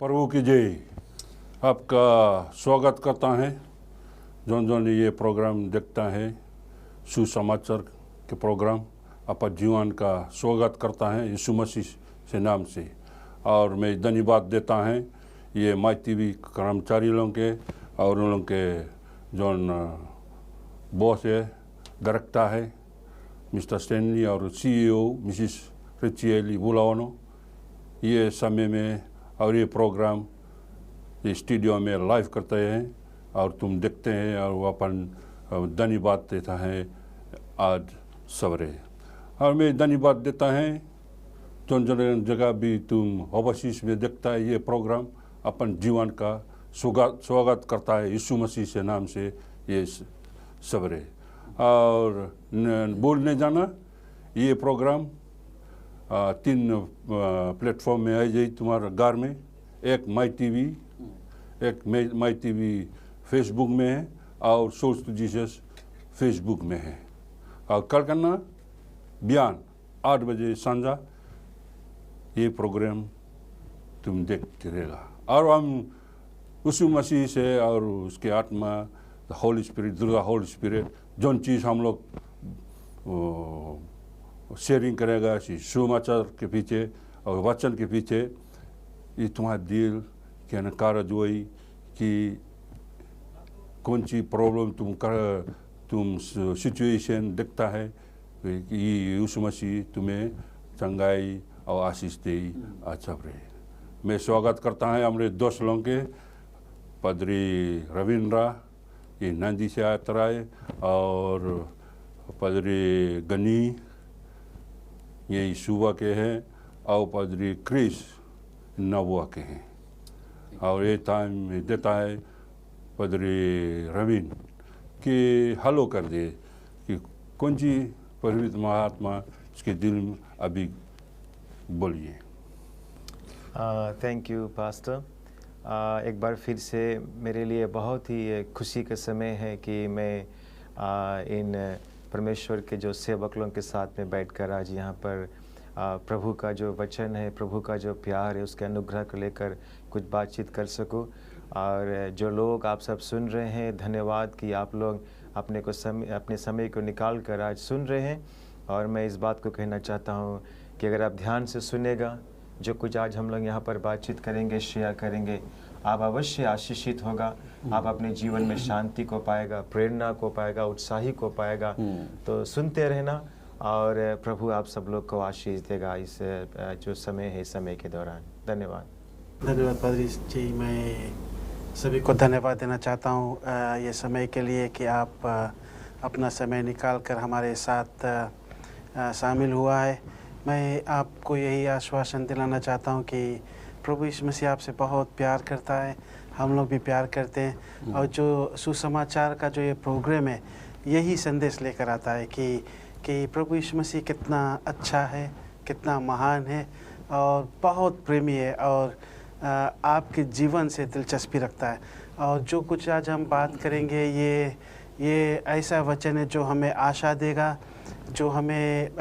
प्रभु की जय। आपका स्वागत करता है। जौन जौन ये प्रोग्राम देखता है सुसमाचार के प्रोग्राम आपका जीवन का स्वागत करता है यीशु मसीह से नाम से। और मैं धन्यवाद देता है ये माई टीवी कर्मचारी लोगों के और उन लोगों के जौन बॉस है डायरेक्टर है मिस्टर स्टैनली और सीईओ मिसिस रिचिएली बुलावनो। ये समय में और ये प्रोग्राम ये स्टूडियो में लाइव करते हैं और तुम देखते हैं और वो अपन धन्यवाद देता है आज सवेरे। और मैं धन्यवाद देता है जौन जगह भी तुम ओवरसीज में देखता है ये प्रोग्राम अपन जीवन का स्वागत करता है यीशु मसीह से नाम से ये सवेरे। और बोलने जाना ये प्रोग्राम 3 प्लेटफॉर्म में आ जाए तुम्हारे घर में। एक माई टीवी, एक माई टीवी फेसबुक में है और सोर्स टू जीसस फेसबुक में है। और कल करना बयान 8 बजे सांझा ये प्रोग्राम तुम देखते रहेगा। और हम उसी मसीह से और उसके आत्मा होली स्पिरिट दुर्गा होली स्पिरिट जौन चीज़ हम लोग शेयरिंग करेगा सुसमाचार के पीछे और वचन के पीछे ये तुम्हारा दिल के नकार जोई कि कौन सी प्रॉब्लम तुम सिचुएशन दिखता है कि यीशु मसीह तुम्हें चंगाई और आशीष दे अच्छा रहे। मैं स्वागत करता है हमारे दोस्त लोगों के पादरी रविंद्रा ये नंदी से आता है और पादरी गनी ये सुबह के हैं और पादरी क्रिस नबुआ के हैं। और ये टाइम देता है पादरी रवीन कि हलो कर दे कि कौन सी पवित्र महात्मा इसके दिल में अभी बोलिए। Thank you pastor. एक बार फिर से मेरे लिए बहुत ही खुशी का समय है कि मैं इन परमेश्वर के जो सेवक लोगों के साथ में बैठकर आज यहाँ पर प्रभु का जो वचन है, प्रभु का जो प्यार है, उसके अनुग्रह को लेकर कुछ बातचीत कर सकूँ। और जो लोग आप सब सुन रहे हैं, धन्यवाद कि आप लोग अपने समय को निकाल कर आज सुन रहे हैं। और मैं इस बात को कहना चाहता हूँ कि अगर आप ध्यान से सुनेगा जो कुछ आज हम लोग यहाँ पर बातचीत करेंगे, शेयर करेंगे, आप अवश्य आशीषित होगा। आप अपने जीवन में शांति को पाएगा, प्रेरणा को पाएगा, उत्साही को पाएगा। तो सुनते रहना और प्रभु आप सब लोग को आशीष देगा इस जो समय है, इस समय के दौरान। धन्यवाद पादरी जी। मैं सभी को धन्यवाद देना चाहता हूँ ये समय के लिए कि आप अपना समय निकाल कर हमारे साथ शामिल हुआ है। मैं आपको यही आश्वासन दिलाना चाहता हूँ कि प्रभु यीशु मसीह आपसे बहुत प्यार करता है, हम लोग भी प्यार करते हैं। और जो सुसमाचार का जो ये प्रोग्राम है यही संदेश लेकर आता है कि प्रभु यीशु मसीह कितना अच्छा है, कितना महान है और बहुत प्रेमी है और आपके जीवन से दिलचस्पी रखता है। और जो कुछ आज हम बात करेंगे ये ऐसा वचन है जो हमें आशा देगा, जो हमें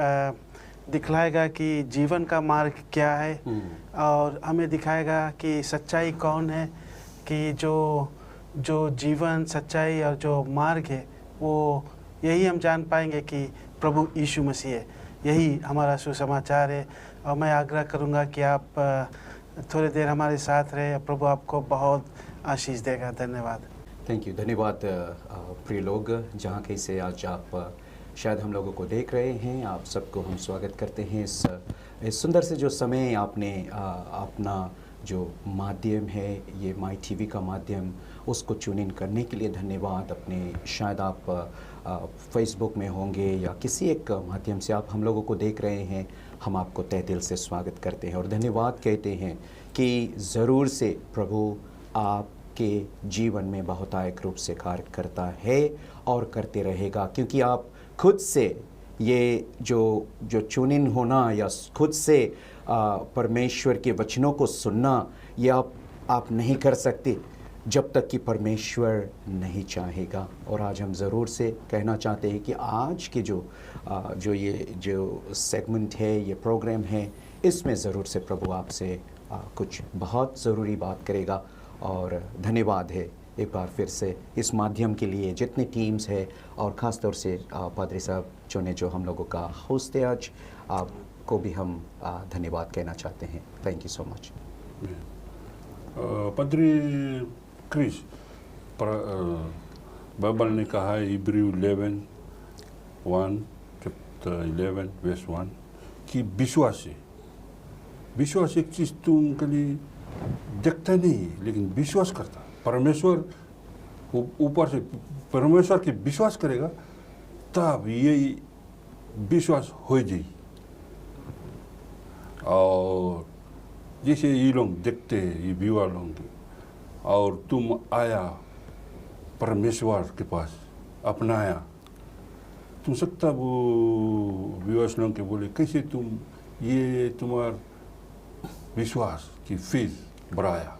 दिखलाएगा कि जीवन का मार्ग क्या है और हमें दिखाएगा कि सच्चाई कौन है, कि जो जीवन सच्चाई और जो मार्ग है वो यही हम जान पाएंगे कि प्रभु यीशु मसीह है। यही हमारा सुसमाचार है। और मैं आग्रह करूंगा कि आप थोड़ी देर हमारे साथ रहे। प्रभु आपको बहुत आशीष देगा। धन्यवाद। Thank you. धन्यवाद प्रिय लोग, जहाँ कहीं से आज आप शायद हम लोगों को देख रहे हैं, आप सबको हम स्वागत करते हैं इस सुंदर से जो समय आपने अपना जो माध्यम है ये माई टीवी का माध्यम उसको चुन इन करने के लिए धन्यवाद। अपने शायद आप फेसबुक में होंगे या किसी एक माध्यम से आप हम लोगों को देख रहे हैं, हम आपको तहे दिल से स्वागत करते हैं और धन्यवाद कहते हैं कि ज़रूर से प्रभु आपके जीवन में बहुतायक रूप से कार्य करता है और करते रहेगा। क्योंकि आप खुद से ये जो चुनिन होना या खुद से परमेश्वर के वचनों को सुनना ये आप नहीं कर सकते जब तक कि परमेश्वर नहीं चाहेगा। और आज हम ज़रूर से कहना चाहते हैं कि आज के जो सेगमेंट है, ये प्रोग्राम है, इसमें ज़रूर से प्रभु आपसे कुछ बहुत ज़रूरी बात करेगा। और धन्यवाद है एक बार फिर से इस माध्यम के लिए जितनी टीम्स है, और ख़ास तौर से पादरी साहब जो हम लोगों का होस्ट है आज, आपको भी हम धन्यवाद कहना चाहते हैं। Thank you so much. पादरी क्रिस, बाइबल ने कहा है इब्री 11:1 चैप्टर 11 वर्स 1 कि विश्वास एक चीज़ तुम कभी देखता नहीं लेकिन विश्वास करता। परमेश्वर ऊपर से परमेश्वर के विश्वास करेगा तब ये विश्वास हो जाए। और जैसे ये लोग देखते हैं ये विवाह लोग, और तुम आया परमेश्वर के पास अपनाया, तुम सकता वो विवाह लोग के बोले कैसे तुम ये तुम्हारा विश्वास की फीस बढ़ाया।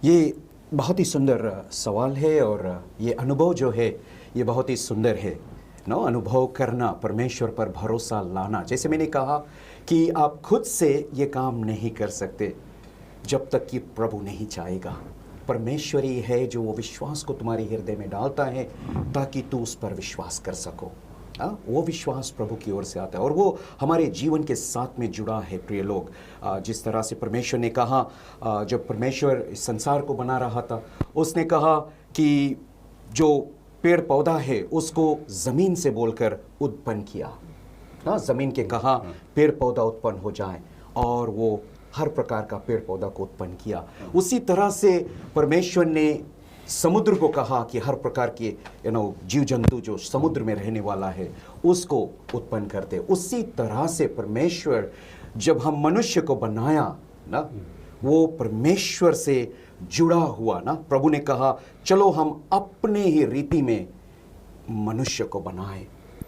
ये बहुत ही सुंदर सवाल है, और ये अनुभव जो है ये बहुत ही सुंदर है ना। अनुभव करना, परमेश्वर पर भरोसा लाना। जैसे मैंने कहा कि आप खुद से ये काम नहीं कर सकते जब तक कि प्रभु नहीं चाहेगा। परमेश्वर ही है जो वो विश्वास को तुम्हारे हृदय में डालता है ताकि तू उस पर विश्वास कर सको। वो विश्वास प्रभु की ओर से आता है और वो हमारे जीवन के साथ में जुड़ा है। प्रिय लोग, जिस तरह से परमेश्वर ने कहा, जब परमेश्वर इस संसार को बना रहा था, उसने कहा कि जो पेड़ पौधा है उसको ज़मीन से बोलकर उत्पन्न किया। ज़मीन के कहा पेड़ पौधा उत्पन्न हो जाए, और वो हर प्रकार का पेड़ पौधा को उत्पन्न किया। उसी तरह से परमेश्वर ने समुद्र को कहा कि हर प्रकार के जीव जंतु जो समुद्र में रहने वाला है उसको उत्पन्न करते। उसी तरह से परमेश्वर जब हम मनुष्य को बनाया ना, वो परमेश्वर से जुड़ा हुआ ना। प्रभु ने कहा चलो हम अपने ही रीति में मनुष्य को बनाएं।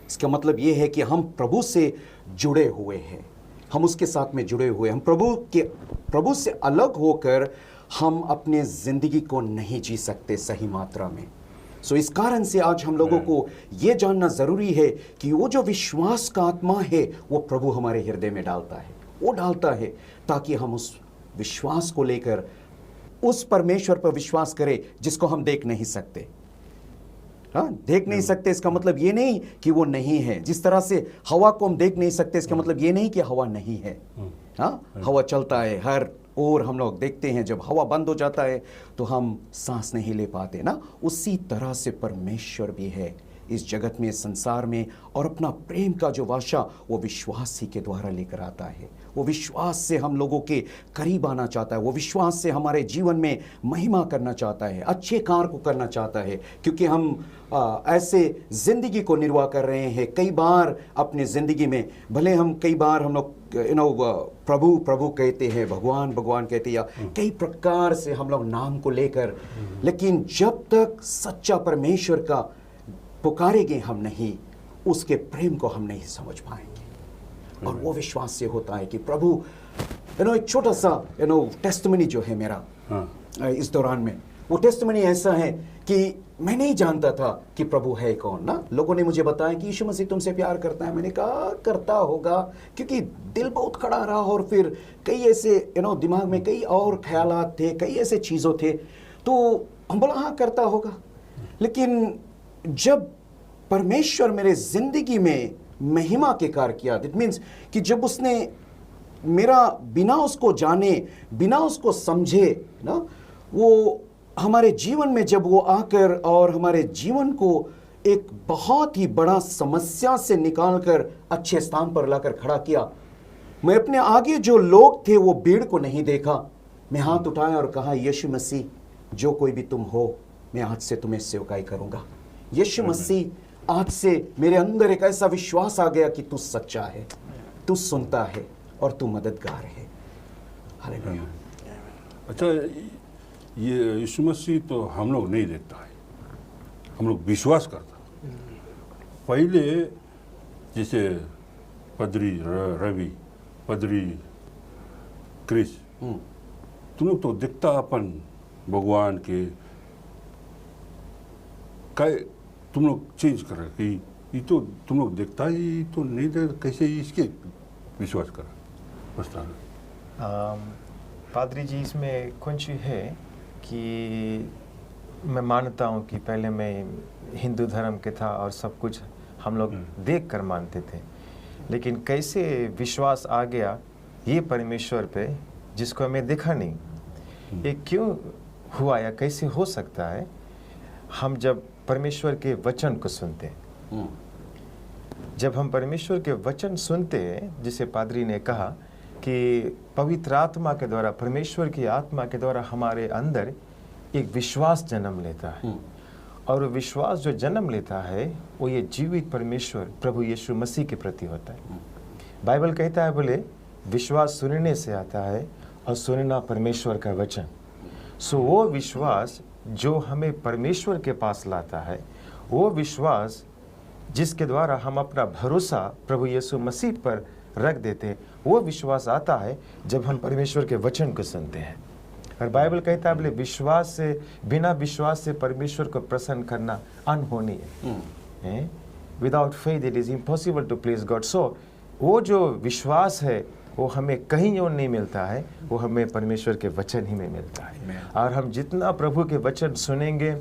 इसका मतलब ये है कि हम प्रभु से जुड़े हुए हैं, हम उसके साथ में जुड़े हुए, हम प्रभु से अलग होकर हम अपने ज़िंदगी को नहीं जी सकते सही मात्रा में। सो इस कारण से आज हम लोगों को ये जानना ज़रूरी है कि वो जो विश्वास का आत्मा है वो प्रभु हमारे हृदय में डालता है, वो डालता है ताकि हम उस विश्वास को लेकर उस परमेश्वर पर विश्वास करें जिसको हम देख नहीं सकते। देख नहीं सकते इसका मतलब ये नहीं कि वो नहीं है। जिस तरह से हवा को हम देख नहीं सकते इसका मतलब ये नहीं कि हवा नहीं है। हवा चलता है हर और हम लोग देखते हैं, जब हवा बंद हो जाता है तो हम सांस नहीं ले पाते ना। उसी तरह से परमेश्वर भी है इस जगत में, इस संसार में, और अपना प्रेम का जो वाशा वो विश्वास ही के द्वारा लेकर आता है। वो विश्वास से हम लोगों के करीब आना चाहता है, वो विश्वास से हमारे जीवन में महिमा करना चाहता है, अच्छे कार्य को करना चाहता है। क्योंकि हम ऐसे ज़िंदगी को निर्वाह कर रहे हैं। कई बार अपनी ज़िंदगी में भले हम कई बार हम लोग प्रभु प्रभु कहते हैं, भगवान भगवान कहते हैं, या कई प्रकार से हम लोग नाम को लेकर, लेकिन जब तक सच्चा परमेश्वर का पुकारेंगे हम नहीं, उसके प्रेम को हम नहीं समझ पाएंगे। और वो विश्वास से होता है कि प्रभु एक छोटा सा टेस्टिमनी जो है मेरा इस दौरान में, वो टेस्टिमनी ऐसा है कि मैं नहीं जानता था कि प्रभु है कौन ना। लोगों ने मुझे बताया कि यीशु मसीह तुमसे प्यार करता है। मैंने कहा करता होगा, क्योंकि दिल बहुत खड़ा रहा और फिर कई ऐसे दिमाग में कई और ख्यालात थे, कई ऐसे चीज़ों थे, तो हम बोला हाँ करता होगा। लेकिन जब परमेश्वर मेरे ज़िंदगी में महिमा के कार्य किया, दैट मीन्स कि जब उसने मेरा बिना उसको जाने, बिना उसको समझे ना, वो हमारे जीवन में जब वो आकर और हमारे जीवन को एक बहुत ही बड़ा समस्या से निकालकर अच्छे स्थान पर लाकर खड़ा किया। मैं अपने आगे जो लोग थे वो भीड़ को नहीं देखा, मैं हाथ उठाया और कहा यीशु मसीह जो कोई भी तुम हो, मैं आज से तुम्हें सेवकाई करूंगा। यीशु मसीह आज से मेरे अंदर एक ऐसा विश्वास आ गया कि तू सच्चा है, तू सुनता है और तू मददगार है। हालेलुया। अच्छा, ये यीशु मसीह तो हम लोग नहीं देखता है, हम लोग विश्वास करता। पहले जैसे पदरी रवि, पदरी क्रिस, तुम लोग तो देखता अपन भगवान के, तुम लोग चेंज कर रहे कि ये तो तुम लोग देखता ही तो नहीं देख, कैसे इसके विश्वास करा बस्ता। पादरी जी, इसमें कुछ है कि मैं मानता हूँ कि पहले मैं हिंदू धर्म के था और सब कुछ हम लोग देख कर मानते थे, लेकिन कैसे विश्वास आ गया ये परमेश्वर पे जिसको हमें देखा नहीं, ये क्यों हुआ या कैसे हो सकता है? हम जब परमेश्वर के वचन को सुनते हैं, जब हम परमेश्वर के वचन सुनते हैं, जिसे पादरी ने कहा कि पवित्र आत्मा के द्वारा, परमेश्वर की आत्मा के द्वारा हमारे अंदर एक विश्वास जन्म लेता है, और विश्वास जो जन्म लेता है वो ये जीवित परमेश्वर प्रभु यीशु मसीह के प्रति होता है। बाइबल कहता है बोले विश्वास सुनने से आता है और सुनना परमेश्वर का वचन। सो वो विश्वास जो हमें परमेश्वर के पास लाता है, वो विश्वास जिसके द्वारा हम अपना भरोसा प्रभु यीशु मसीह पर रख देते हैं, वो विश्वास आता है जब हम परमेश्वर के वचन को सुनते हैं। और बाइबल कहता है बोले विश्वास से, बिना विश्वास से परमेश्वर को प्रसन्न करना अनहोनी है। Without faith it is impossible to please God. So वो जो विश्वास है वो हमें कहीं और नहीं मिलता है, वो हमें परमेश्वर के वचन ही में मिलता है। और हम जितना प्रभु के वचन सुनेंगे,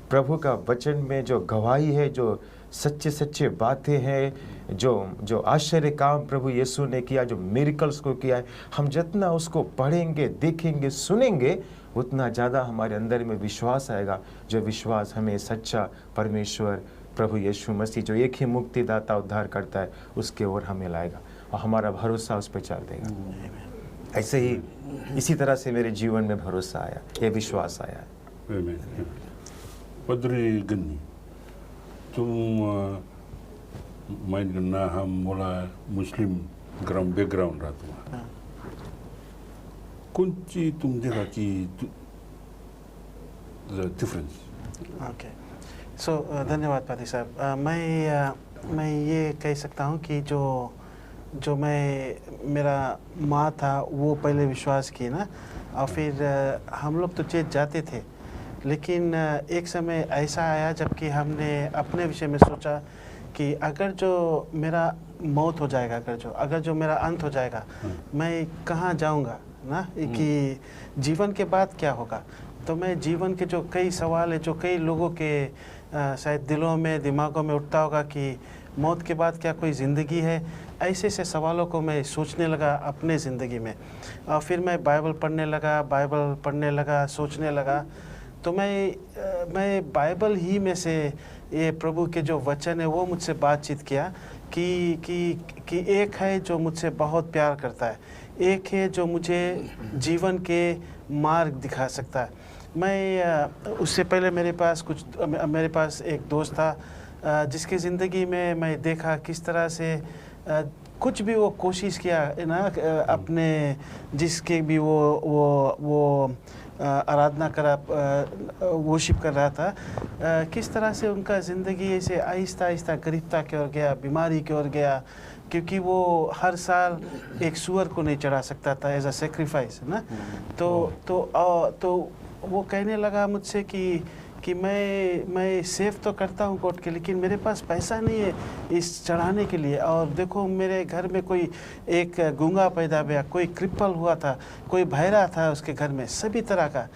प्रभु का वचन में जो गवाही है, जो सच्चे सच्चे बातें हैं, जो आश्चर्य काम प्रभु यीशु ने किया, जो मिरेकल्स को किया है, हम जितना उसको पढ़ेंगे, देखेंगे, सुनेंगे, उतना ज़्यादा हमारे अंदर में विश्वास आएगा, जो विश्वास हमें सच्चा परमेश्वर प्रभु यीशु मसीह जो एक ही मुक्तिदाता उद्धार करता है उसके ओर हमें लाएगा और हमारा भरोसा उस पर चल देगा। ऐसे ही इसी तरह से मेरे जीवन में भरोसा आया, ये विश्वास आया। Padri Gani, तुम मैं ना हम मोला मुस्लिम ग्राम बैकग्राउंड रहा तुम्हारा कौन ची तुम देखा कि डिफरेंस? ओके, सो धन्यवाद पादी साहब। मैं ये कह सकता हूँ कि जो मेरा माँ था वो पहले विश्वास की ना, और फिर हम लोग तो चेत जाते थे, लेकिन एक समय ऐसा आया जबकि हमने अपने विषय में सोचा कि अगर जो मेरा मौत हो जाएगा, अगर जो मेरा अंत हो जाएगा, मैं कहाँ जाऊँगा ना, कि जीवन के बाद क्या होगा। तो मैं जीवन के जो कई सवाल है, जो कई लोगों के शायद दिलों में, दिमागों में उठता होगा कि मौत के बाद क्या कोई ज़िंदगी है, ऐसे सवालों को मैं सोचने लगा अपने ज़िंदगी में। और फिर मैं बाइबल पढ़ने लगा, सोचने लगा। तो मैं बाइबल ही में से ये प्रभु के जो वचन है वो मुझसे बातचीत किया कि एक है जो मुझसे बहुत प्यार करता है, एक है जो मुझे जीवन के मार्ग दिखा सकता है। मैं उससे पहले मेरे पास एक दोस्त था जिसकी ज़िंदगी में मैं देखा किस तरह से कुछ भी वो कोशिश किया ना, अपने जिसके भी वो आराधना करा, वर्शिप कर रहा था, किस तरह से उनका ज़िंदगी ऐसे आहिस्ता आहिस्ता गरीबता की ओर गया, बीमारी की ओर गया, क्योंकि वो हर साल एक सूअर को नहीं चढ़ा सकता था एज अ सेक्रीफाइस ना। तो वो कहने लगा मुझसे कि मैं सेव तो करता हूँ कोर्ट के, लेकिन मेरे पास पैसा नहीं है इस चढ़ाने के लिए। और देखो मेरे घर में कोई एक गूंगा पैदा हुआ, कोई क्रिपल हुआ था, कोई बहरा था उसके घर में, सभी तरह का।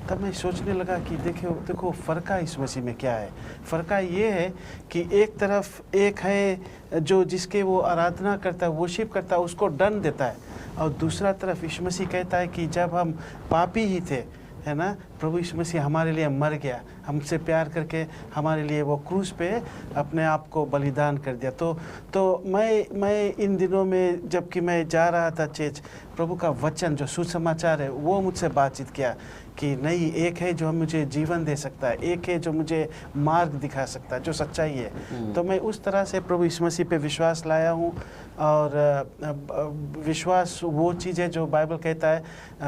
तब मैं सोचने लगा कि देखो फ़र्क इस मसीह में क्या है। फ़र्क ये है कि एक तरफ एक है जो जिसके वो आराधना करता है, वर्शिप करता है, उसको दंड देता है, और दूसरा तरफ यीशु मसीह कहता है कि जब हम पापी ही थे, है ना, प्रभु यीशु मसीह हमारे लिए मर गया, हमसे प्यार करके हमारे लिए वो क्रूस पे अपने आप को बलिदान कर दिया। तो मैं इन दिनों में जबकि मैं जा रहा था चर्च, प्रभु का वचन जो सुसमाचार है वो मुझसे बातचीत किया कि नहीं, एक है जो मुझे जीवन दे सकता है, एक है जो मुझे मार्ग दिखा सकता है, जो सच्चाई है। तो मैं उस तरह से प्रभु यीशु मसीह पे विश्वास लाया हूँ। और विश्वास वो चीज़ है जो बाइबल कहता है,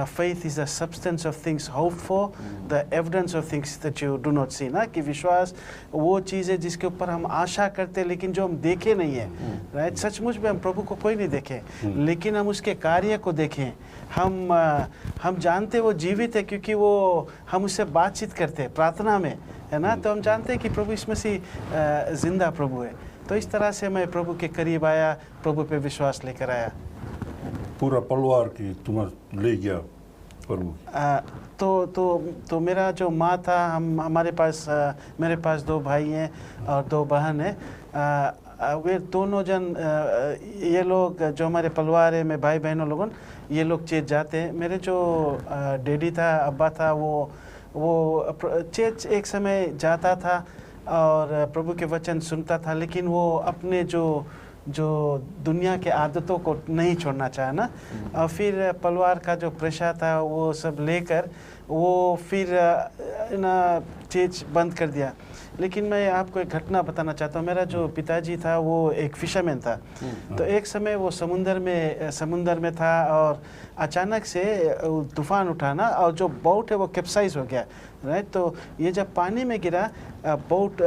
faith is the substance of things hoped for, the evidence of things that you do not see ना, कि विश्वास वो चीज़ है जिसके ऊपर हम आशा करते हैं लेकिन जो हम देखे नहीं है, राइट। सचमुच में हम प्रभु को कोई नहीं देखे, लेकिन हम उसके कार्य को देखें। हम जानते वो जीवित है क्योंकि वो हम उससे बातचीत करते हैं प्रार्थना में, है ना। तो हम जानते हैं कि प्रभु यीशु मसीह जिंदा प्रभु है। तो इस तरह से मैं प्रभु के करीब आया, प्रभु पे विश्वास लेकर आया। पूरा परिवार की तुम्हें ले गया प्रभु? तो मेरा जो माँ था, हमारे पास मेरे पास 2 भाई हैं और 2 बहन हैं। वे दोनों जन ये लोग जो हमारे परिवार है में भाई बहनों लोगन, ये लोग चर्च जाते हैं। मेरे जो डैडी था, अब्बा था, वो चर्च एक समय जाता था और प्रभु के वचन सुनता था, लेकिन वो अपने जो दुनिया के आदतों को नहीं छोड़ना चाहा ना। और फिर परिवार का जो प्रेशर था वो सब लेकर वो फिर ना चर्च बंद कर दिया। लेकिन मैं आपको एक घटना बताना चाहता हूँ। मेरा जो पिताजी था वो एक फिशरमैन था। तो एक समय वो समुंदर में था और अचानक से तूफान उठा ना, और जो बोट है वो कैप्साइज हो गया, राइट। तो ये जब पानी में गिरा, बोट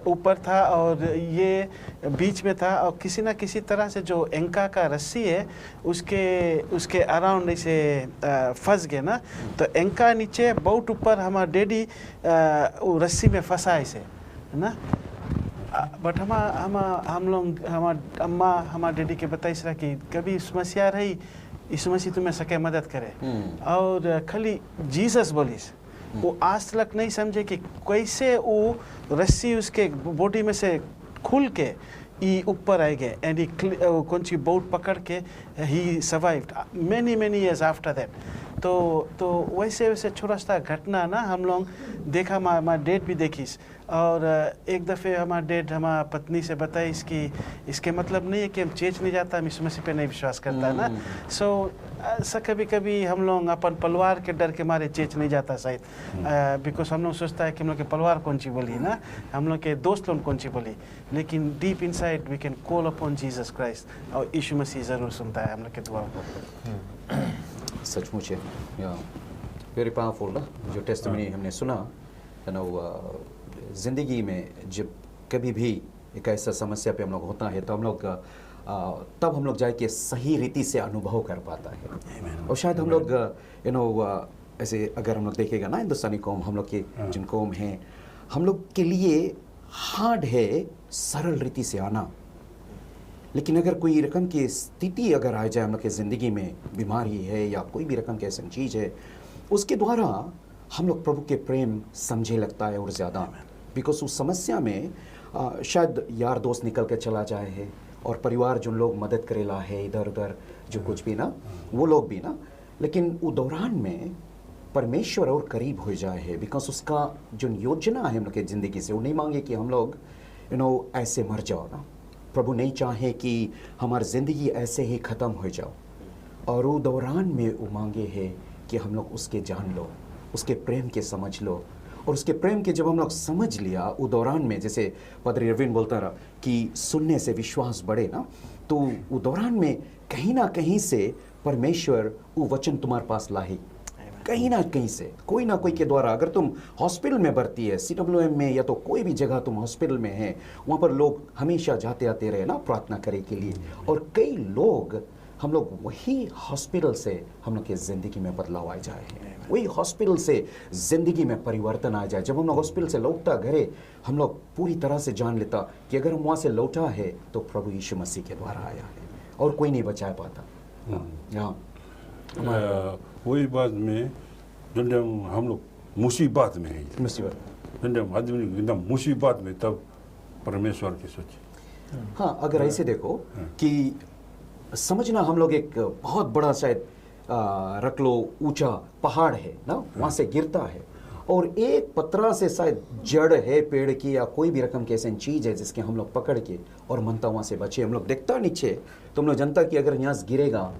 ऊपर था और ये बीच में था, और किसी ना किसी तरह से जो एंका का रस्सी है उसके अराउंड इसे फंस गए ना। तो एंका नीचे, बोट ऊपर, हमारा डैडी रस्सी में फंसा इसे, है ना। बट हम लोग हमारा अम्मा हमारे डैडी के बताई सरा कि कभी समस्या रही, यीशु मसीह तुम्हें सके मदद करे, और खाली जीसस बोलिस। वो आज तक नहीं समझे कि कैसे वो रस्सी उसके बॉडी में से खुल के ही ऊपर आ गए, एंड कौन सी बोट पकड़ के ही survived many years after that. तो वैसे छोटा सा घटना ना हम लोग देखा, हमारा डेट भी देखीस। और एक दफ़े हमारा डेट हमारा पत्नी से बताई इसके मतलब नहीं है कि हम चर्च नहीं जाता, हम यीशु मसीह पे नहीं विश्वास करता ना। सो कभी कभी हम लोग अपन परिवार के डर के मारे चर्च नहीं जाता शायद, बिकॉज हम लोग सोचता है कि हम लोग के परिवार कौन सी बोली ना, हम लोग के दोस्त लोग कौन सी बोली, लेकिन deep inside we can call upon Jesus Christ, और यीशु मसीह ज़रूर सुनता है हम लोग के दुआ को। सचमुच है, वेरी पावरफुल ना जो टेस्टिमनी हमने सुना है ना। ज़िंदगी में जब कभी भी एक ऐसा समस्या पे हम लोग होता है तो हम लोग तब हम लोग जाए कि सही रीति से अनुभव कर पाता है। और शायद हम लोग ऐसे अगर हम लोग देखेगा ना, हिंदुस्तानी कौम, हम लोग की जिन कौम हैं, हम लोग के लिए हार्ड है सरल रीति से आना। लेकिन अगर कोई रकम की स्थिति अगर आ जाए हम लोग की ज़िंदगी में, बीमारी है या कोई भी रकम की ऐसी चीज़ है, उसके द्वारा हम लोग प्रभु के प्रेम समझे लगता है और ज़्यादा। बिकॉज उस समस्या में शायद यार दोस्त निकल के चला जाए है, और परिवार जो लोग मदद करेला है इधर उधर जो कुछ भी ना, वो लोग भी ना, लेकिन वो दौरान में परमेश्वर और करीब हो जाए है। बिकॉज उसका जो योजना है हम लोग की ज़िंदगी से, वो नहीं मांगे कि हम लोग ऐसे मर जाओ ना। प्रभु नहीं चाहे कि हमारी ज़िंदगी ऐसे ही ख़त्म हो जाओ, और वो दौरान में वो मांगे है कि हम लोग उसके जान लो, उसके प्रेम के समझ लो। और उसके प्रेम के जब हम लोग समझ लिया, वो दौरान में जैसे पादरी अरविंद बोलता रहा कि सुनने से विश्वास बढ़े ना, तो वो दौरान में कहीं ना कहीं से परमेश्वर वो वचन तुम्हारे पास लाही, कहीं ना कहीं से, कोई ना कोई के द्वारा। अगर तुम हॉस्पिटल में भर्ती है, CWM में, या तो कोई भी जगह तुम हॉस्पिटल में है, वहाँ पर लोग हमेशा जाते आते रहे ना प्रार्थना करे के लिए। और कई लोग हम लोग वही हॉस्पिटल से हम लोग के ज़िंदगी में बदलाव आ जाए, वही हॉस्पिटल से ज़िंदगी में परिवर्तन आ जाए। जब हम लोग हॉस्पिटल से लौटता घरे, हम लोग पूरी तरह से जान लेता कि अगर हम वहाँ से लौटा है तो प्रभु यीशु मसीह के द्वारा आया है, और कोई नहीं बचा पाता। हाँ, वही बात में जब हम लोग मुसीबत में है, जब आदमी एकदम मुसीबत में, तब परमेश्वर की सोची। हाँ, अगर ऐसे देखो कि समझना, हम लोग एक बहुत बड़ा शायद रख लो ऊंचा पहाड़ है ना, वहाँ से गिरता है, और एक पत्रा से शायद जड़ है पेड़ की या कोई भी रकम की ऐसी चीज़ है जिसके हम लोग पकड़ के और मनता वहाँ से बचे। हम लोग देखता नीचे तो हम लोग जनता कि अगर यहाँ से गिरेगा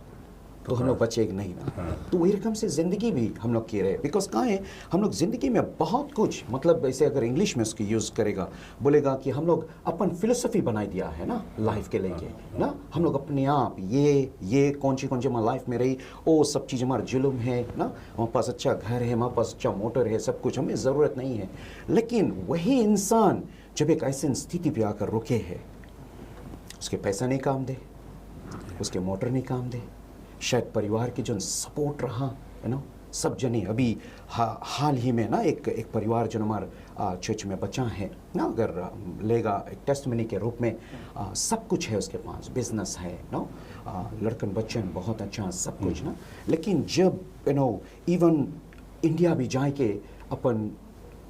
तो हम लोग बचेगा नहीं ना। तो वही रकम से ज़िंदगी भी हम लोग की रहे, बिकॉज कहाँ है हम लोग ज़िंदगी में बहुत कुछ, मतलब ऐसे अगर इंग्लिश में उसकी यूज़ करेगा, बोलेगा कि हम लोग अपन फिलोसफी बनाई दिया है ना लाइफ के लेके ना। हम लोग अपने आप ये कौन सी हमारी लाइफ में रही, वो सब चीज़ हमारा जुल्म है ना, हमारे पास अच्छा घर है, हमारे पास अच्छा मोटर है, सब कुछ हमें ज़रूरत नहीं है। लेकिन वही इंसान जब एक ऐसी स्थिति पे आकर रुके है, उसके पैसा नहीं काम दे, उसके मोटर नहीं काम दे, शायद परिवार की जो सपोर्ट रहा है ना, सब जने अभी हाल ही में ना एक परिवार जो हमारे चर्च में बचा है ना, अगर लेगा एक टेस्टमनी के रूप में, सब कुछ है उसके पास, बिजनेस है ना, लड़कन बच्चन बहुत अच्छा सब कुछ ना, लेकिन जब इवन इंडिया भी जाए के अपन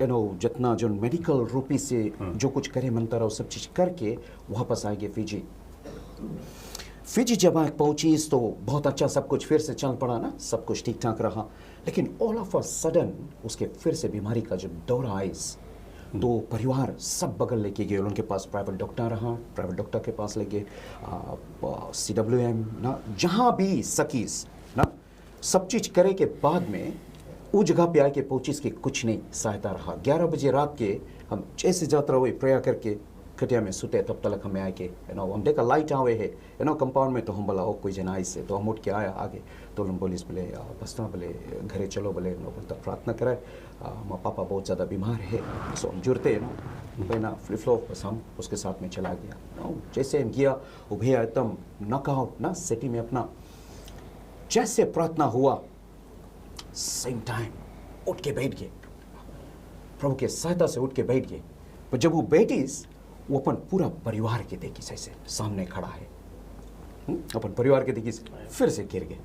जितना जो मेडिकल रूपी से जो कुछ करे मनता रहा सब चीज़ करके वापस आएंगे फिजी जब आग पहुंची तो बहुत अच्छा सब कुछ फिर से चल पड़ा ना, सब कुछ ठीक ठाक रहा, लेकिन ऑल ऑफ अ सडन उसके फिर से बीमारी का जब दौरा आई तो परिवार सब बगल लेके गए, उनके पास प्राइवेट डॉक्टर रहा, प्राइवेट डॉक्टर के पास ले गए, CWM ना, जहाँ भी सकीस ना, सब चीज़ करे के बाद में वो जगह पे आके पहुंची इसके कुछ नहीं सहायता रहा। 11 बजे रात के हम जैसे जात्रा हुई प्रेयर करके खटिया में सुते, तब तक हमें आए के हम देखा लाइट आवे है कंपाउंड में, तो हम बोला ओ कोई जना से, तो हम उठ के आया आगे, तो हम बोलिस बोले बसना बोले घरे चलो बोले बोलता प्रार्थना करे, माँ पापा बहुत ज़्यादा बीमार है, सो हम जुड़ते ना फ्लिप फ्लॉप, बस हम उसके साथ में चला गया। जैसे हम गया वो भैया एकदम नॉकआउट ना सिटी में अपना, जैसे प्रार्थना हुआ सेम टाइम उठ के बैठ गए, प्रभु के सहायता से उठ के बैठ गए। पर जब वो बैठी वो अपन पूरा परिवार के देखी जैसे सामने खड़ा है, अपन परिवार के देखी फिर से गिर गए,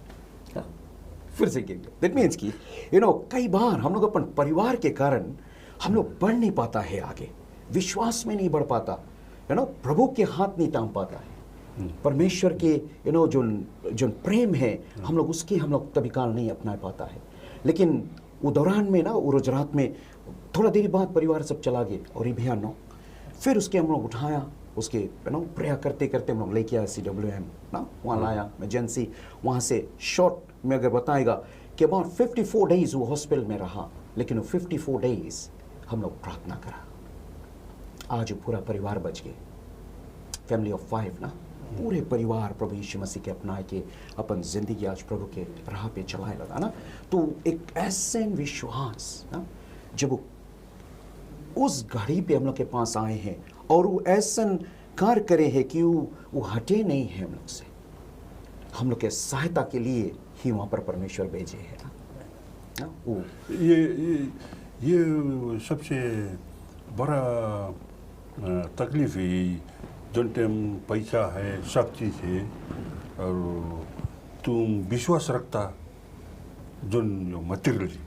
फिर से गिर गए। दैट मीन्स कि कई बार हम लोग अपन परिवार के कारण हम लोग बढ़ नहीं पाता है आगे, विश्वास में नहीं बढ़ पाता, प्रभु के हाथ नहीं थाम पाता है, परमेश्वर के जो प्रेम है हम लोग उसकी हम लोग तभी काल नहीं अपना पाता है। लेकिन वो दौरान में ना, वो रोज रात में थोड़ा देरी बाद परिवार सब चला गए और ये भैया फिर उसके हम लोग उठाया, उसके प्रेयर करते करते हम लोग लेके आया CWM ना, वहाँ लाया इमरजेंसी, वहाँ से शॉर्ट में अगर बताएगा कि अबाउट 54 डेज वो हॉस्पिटल में रहा, लेकिन वो 54 डेज हम लोग प्रार्थना करा, आज पूरा परिवार बच गए, फैमिली ऑफ 5 ना, पूरे परिवार प्रभु यीशु मसीह के अपना के अपन जिंदगी आज प्रभु के राह पे चलाए लगा ना। तो एक ऐसे विश्वास ना, जब वो उस घड़ी पे हम लोग के पास आए हैं और वो ऐसा कार्य करे हैं कि वो हटे नहीं है हम लोग से, हम लोग के सहायता के लिए ही वहाँ पर परमेश्वर भेजे है ना। वो ये सबसे बड़ा तकलीफ है, जो टाइम पैसा है सब चीज़ है और तुम विश्वास रखता जो मटेरियल,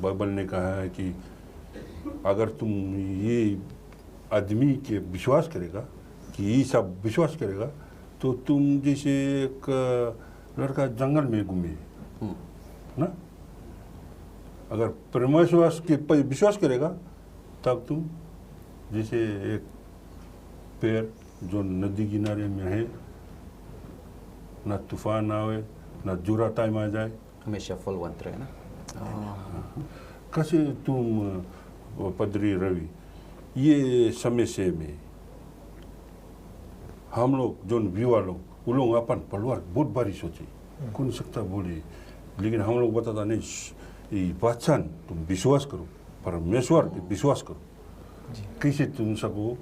बाइबल ने कहा है कि अगर तुम ये आदमी के विश्वास करेगा कि ये सब विश्वास करेगा तो तुम जैसे एक लड़का जंगल में घूमे ना, अगर परमेश्वर के विश्वास करेगा तब तुम जैसे एक पेड़ जो नदी किनारे में है, ना तूफान आवे ना जुरा टाइम आ जाए, हमेशा फलवंत रहे ना। कैसे तुम पदरी रवि ये समस्या में हम लोग जो युवा लोग वो लोग अपन परिवार बहुत बारी सोचे कौन सकता बोले, लेकिन हम लोग बताता नहीं पहचान तुम विश्वास करो, परमेश्वर पे विश्वास करो, कैसे तुम सको।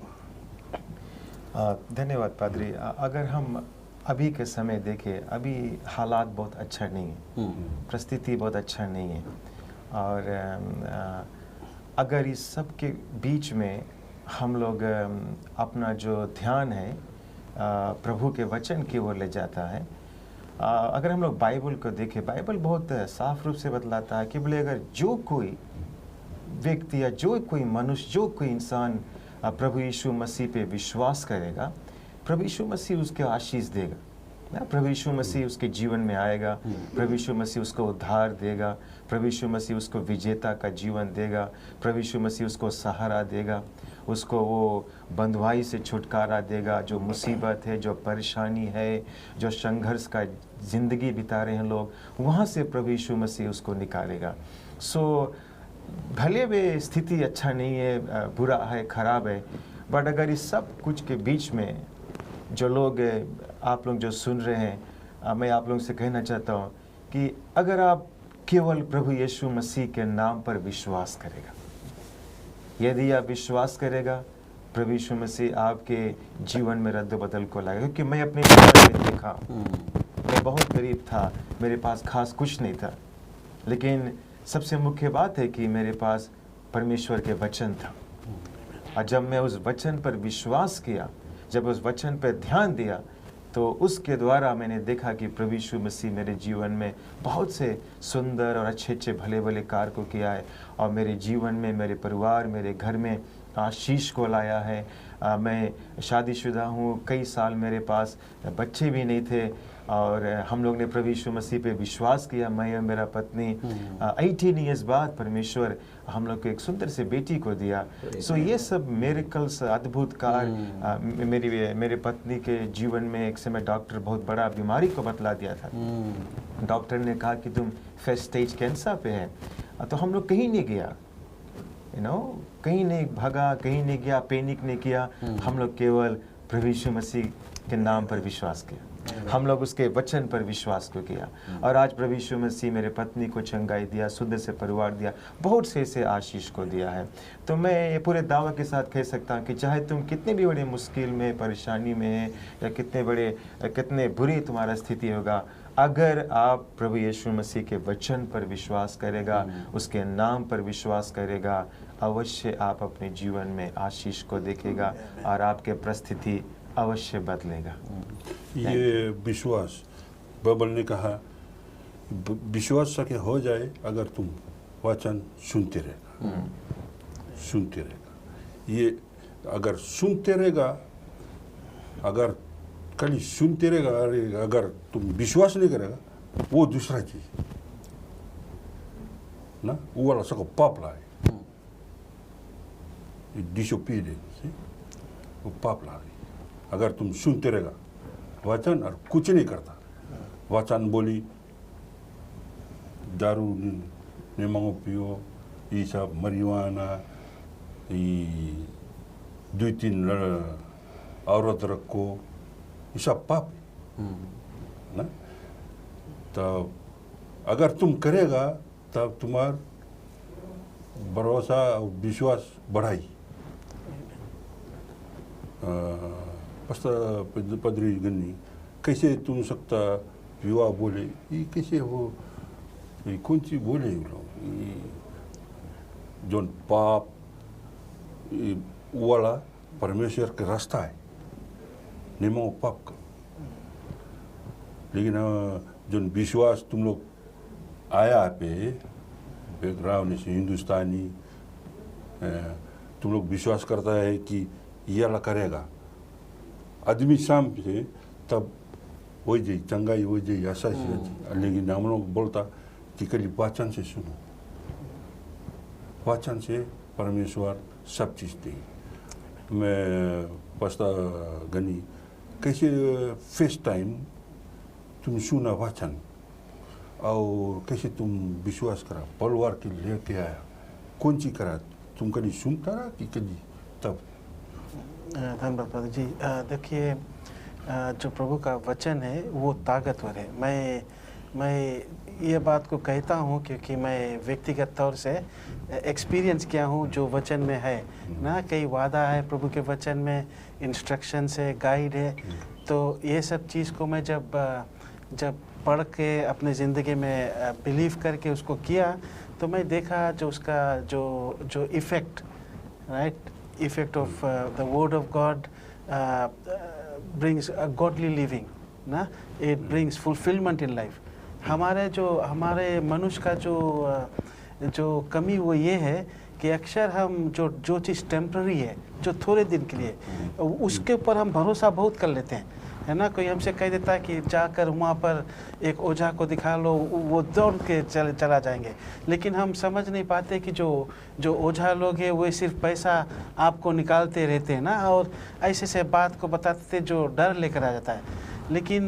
धन्यवाद पादरी। अगर हम अभी के समय देखें, अभी हालात बहुत अच्छा नहीं है, परिस्थिति बहुत अच्छा नहीं है, और अगर इस सब के बीच में हम लोग अपना जो ध्यान है प्रभु के वचन की ओर ले जाता है, अगर हम लोग बाइबल को देखें, बाइबल बहुत साफ रूप से बतलाता है कि बोले अगर जो कोई व्यक्ति या जो कोई मनुष्य, जो कोई इंसान प्रभु यीशु मसीह पे विश्वास करेगा, प्रभु यीशु मसीह उसके आशीष देगा ना, प्रभु यीशु मसीह उसके जीवन में आएगा, प्रभु यीशु मसीह उसको उद्धार देगा, प्रभु यीशु मसीह उसको विजेता का जीवन देगा, प्रभु यीशु मसीह उसको सहारा देगा, उसको वो बंधुआई से छुटकारा देगा, जो मुसीबत है, जो परेशानी है, जो संघर्ष का ज़िंदगी बिता रहे हैं लोग, वहाँ से प्रभु यीशु मसीह उसको निकालेगा। सो भले वे स्थिति अच्छा नहीं है, बुरा है, ख़राब है, बट अगर इस सब कुछ के बीच में जो लोग, आप लोग जो सुन रहे हैं, मैं आप लोगों से कहना चाहता हूँ कि अगर आप केवल प्रभु यीशु मसीह के नाम पर विश्वास करेगा, यदि आप विश्वास करेगा, प्रभु यीशु मसीह आपके जीवन में रद्द बदल को लाएगा। क्योंकि मैं अपने जीवन में देखा, मैं बहुत गरीब था, मेरे पास खास कुछ नहीं था, लेकिन सबसे मुख्य बात है कि मेरे पास परमेश्वर के वचन था। और जब मैं उस वचन पर विश्वास किया, जब उस वचन पर ध्यान दिया, तो उसके द्वारा मैंने देखा कि प्रभु यीशु मसीह मेरे जीवन में बहुत से सुंदर और अच्छे अच्छे भले भले कार्य को किया है, और मेरे जीवन में, मेरे परिवार, मेरे घर में आशीष को लाया है। मैं शादीशुदा हूँ, कई साल मेरे पास बच्चे भी नहीं थे, और हम लोग ने प्रभु यीशु मसीह पे विश्वास किया, मैं और मेरा पत्नी। 18 ईयर्स बाद परमेश्वर हम लोग को एक सुंदर से बेटी को दिया। सो ये सब मिरेकल्स, अद्भुत कार्य। मेरे पत्नी के जीवन में एक समय डॉक्टर बहुत बड़ा बीमारी को बतला दिया था। डॉक्टर ने कहा कि तुम फर्स्ट स्टेज कैंसर पे है। तो हम लोग कहीं नहीं गया, कहीं नहीं भागा, कहीं नहीं गया, पैनिक नहीं किया। हम लोग केवल प्रभु यीशु मसीह के नाम पर विश्वास किया, हम लोग उसके वचन पर विश्वास को किया। और आज प्रभु यीशु मसीह मेरे पत्नी को चंगाई दिया, सुंदर से परिवार दिया, बहुत से आशीष को दिया है। तो मैं ये पूरे दावा के साथ कह सकता हूँ कि चाहे तुम कितने भी बड़े मुश्किल में, परेशानी में है, या कितने बुरी तुम्हारा स्थिति होगा, अगर आप प्रभु यीशु मसीह के वचन पर विश्वास करेगा, उसके नाम पर विश्वास करेगा, अवश्य आप अपने जीवन में आशीष को देखेगा और आपके परिस्थिति अवश्य बदलेगा। ये विश्वास, बाइबल ने कहा विश्वास सके हो जाए अगर तुम वचन सुनते रहेगा, सुनते रहेगा। ये अगर सुनते रहेगा, अगर खाली सुनते रहेगा, अगर तुम विश्वास नहीं करेगा, वो दूसरा चीज ना, वो वाला सबको पाप लाए, डिसोबीडियंस, वो पाप ला रही। अगर तुम सुनते रहेगा वचन और कुछ नहीं करता, वचन बोली दारू निमंगो पियो, ये सब मरिजुआना, ये 2-3 औरत रखो, ये सब पाप ना। तब अगर तुम करेगा तब तुम्हारा भरोसा और विश्वास बढ़ाई। पदरी गन्नी कैसे तुम सकता विवाह बोले, ये कैसे हो, ये कौन सी बोले जो पाप वाला परमेश्वर का रास्ता है, निमो पाप का। लेकिन जो विश्वास तुम लोग आया पे बैकग्राउंड से हिंदुस्तानी, तुम लोग विश्वास करता है कि ये अल्लाह करेगा, आदमी शाम से तब हो जाए चंगाई, हो जाए ऐसा ही। लेकिन हम लोग बोलता कि कल वचन से सुनो, वचन से परमेश्वर सब चीज़ दे। मैं पस्ता गनी कैसे फर्स्ट टाइम तुम सुना वचन और कैसे तुम विश्वास करा, परिवार के लेके आया, कौन सी करा, तुम कभी सुनता रहा कि कभी तब? धन्यवाद पादर जी। देखिए, जो प्रभु का वचन है वो ताकतवर है। मैं ये बात को कहता हूँ क्योंकि मैं व्यक्तिगत तौर से एक्सपीरियंस किया हूँ जो वचन में है ना। कई वादा है प्रभु के वचन में, इंस्ट्रक्शंस है, गाइड है। तो ये सब चीज़ को मैं जब पढ़ के अपने ज़िंदगी में बिलीव करके उसको किया, तो मैं देखा जो उसका जो effect, right, effect of the word of God brings a godly living ना, it brings fulfillment in life। हमारे मनुष्य का जो कमी वो ये है कि अक्सर हम जो चीज़ टेम्पररी है, जो थोड़े दिन के लिए, उसके ऊपर हम भरोसा बहुत कर लेते हैं, है ना। कोई हमसे कह देता है कि जाकर वहाँ पर एक ओझा को दिखा लो, वो दौड़ के चला जाएंगे। लेकिन हम समझ नहीं पाते कि जो ओझा लोग हैं वो सिर्फ पैसा आपको निकालते रहते हैं ना, और ऐसे से बात को बताते थे जो डर लेकर आ जाता है। लेकिन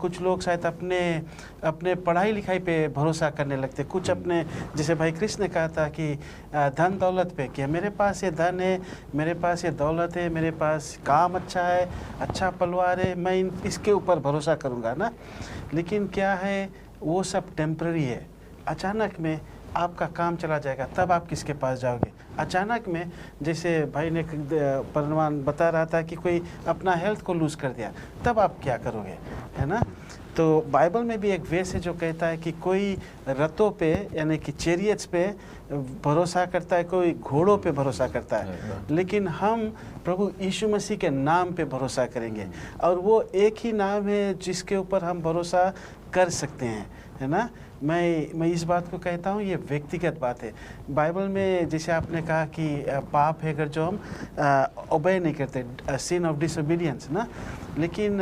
कुछ लोग शायद अपने पढ़ाई लिखाई पे भरोसा करने लगते, कुछ अपने, जैसे भाई कृष्ण ने कहा था कि धन दौलत पे, कि मेरे पास ये धन है, मेरे पास ये दौलत है, मेरे पास काम अच्छा है, अच्छा परिवार है, मैं इसके ऊपर भरोसा करूँगा ना। लेकिन क्या है, वो सब टेम्पररी है। अचानक में आपका काम चला जाएगा, तब आप किसके पास जाओगे? अचानक में, जैसे भाई ने परमान बता रहा था कि कोई अपना हेल्थ को लूज़ कर दिया, तब आप क्या करोगे, है ना। तो बाइबल में भी एक वेस है जो कहता है कि कोई रथों पे यानी कि चैरियट्स पे भरोसा करता है, कोई घोड़ों पे भरोसा करता है, लेकिन हम प्रभु यीशु मसीह के नाम पे भरोसा करेंगे। और वो एक ही नाम है जिसके ऊपर हम भरोसा कर सकते हैं, है ना। मैं इस बात को कहता हूँ, ये व्यक्तिगत बात है। बाइबल में जैसे आपने कहा कि पाप है अगर जो हम ओबे नहीं करते, सिन ऑफ डिसोबीडियंस ना, लेकिन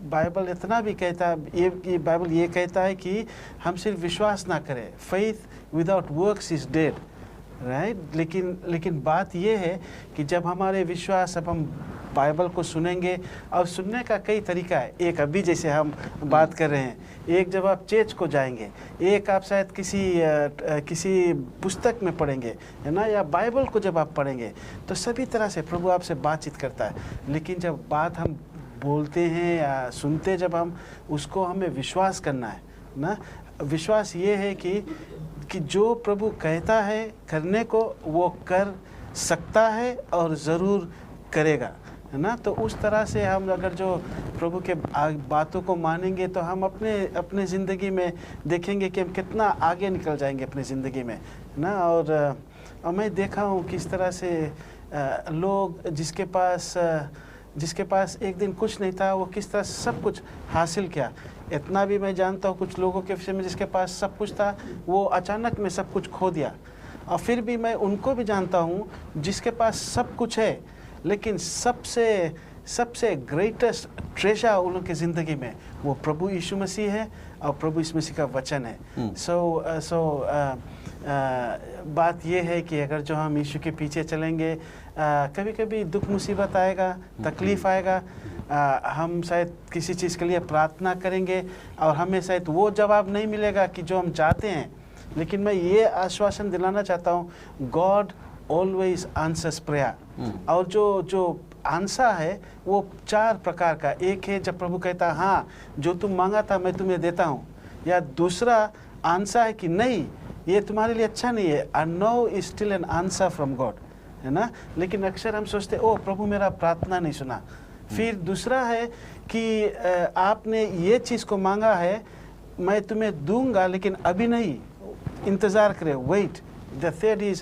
बाइबल इतना भी कहता है, ये बाइबल ये कहता है कि हम सिर्फ विश्वास ना करें, faith without works is dead, right. लेकिन बात ये है कि जब हमारे विश्वास, अब हम बाइबल को सुनेंगे, और सुनने का कई तरीका है। एक अभी जैसे हम बात कर रहे हैं, एक जब आप चर्च को जाएंगे, एक आप शायद किसी पुस्तक में पढ़ेंगे, है ना, या बाइबल को जब आप पढ़ेंगे, तो सभी तरह से प्रभु आपसे बातचीत करता है। लेकिन जब बात हम बोलते हैं या सुनते, जब हम उसको, हमें विश्वास करना है ना। विश्वास ये है कि जो प्रभु कहता है करने को, वो कर सकता है और ज़रूर करेगा, है ना। तो उस तरह से हम अगर जो प्रभु के बातों को मानेंगे, तो हम अपने ज़िंदगी में देखेंगे कि हम कितना आगे निकल जाएंगे अपनी ज़िंदगी में, है ना। और मैं देखा हूँ किस तरह से लोग जिसके पास एक दिन कुछ नहीं था, वो किस तरह सब कुछ हासिल किया। इतना भी मैं जानता हूँ कुछ लोगों के विषय में जिसके पास सब कुछ था, वो अचानक में सब कुछ खो दिया। और फिर भी मैं उनको भी जानता हूँ जिसके पास सब कुछ है, लेकिन सबसे ग्रेटेस्ट ट्रेजर उन लोगों की ज़िंदगी में वो प्रभु यीशु मसीह है और प्रभु यीशु मसीह का वचन है। सो बात ये है कि अगर जो हम यीशु के पीछे चलेंगे, कभी कभी दुख मुसीबत आएगा, तकलीफ़ आएगा, हम शायद किसी चीज़ के लिए प्रार्थना करेंगे और हमें शायद वो जवाब नहीं मिलेगा कि जो हम चाहते हैं, लेकिन मैं ये आश्वासन दिलाना चाहता हूँ, गॉड ऑलवेज आंसर्स प्रेयर। और जो आंसर है वो 4 प्रकार का। एक है जब प्रभु कहता हाँ, जो तुम मांगा था मैं तुम्हें देता हूँ, या दूसरा आंसर है कि नहीं, ये तुम्हारे लिए अच्छा नहीं है, a no is still an answer from God, है ना। लेकिन अक्सर हम सोचते ओ प्रभु मेरा प्रार्थना नहीं सुना। फिर दूसरा है कि आपने ये चीज़ को मांगा है, मैं तुम्हें दूंगा, लेकिन अभी नहीं, इंतज़ार करें, wait. The third is,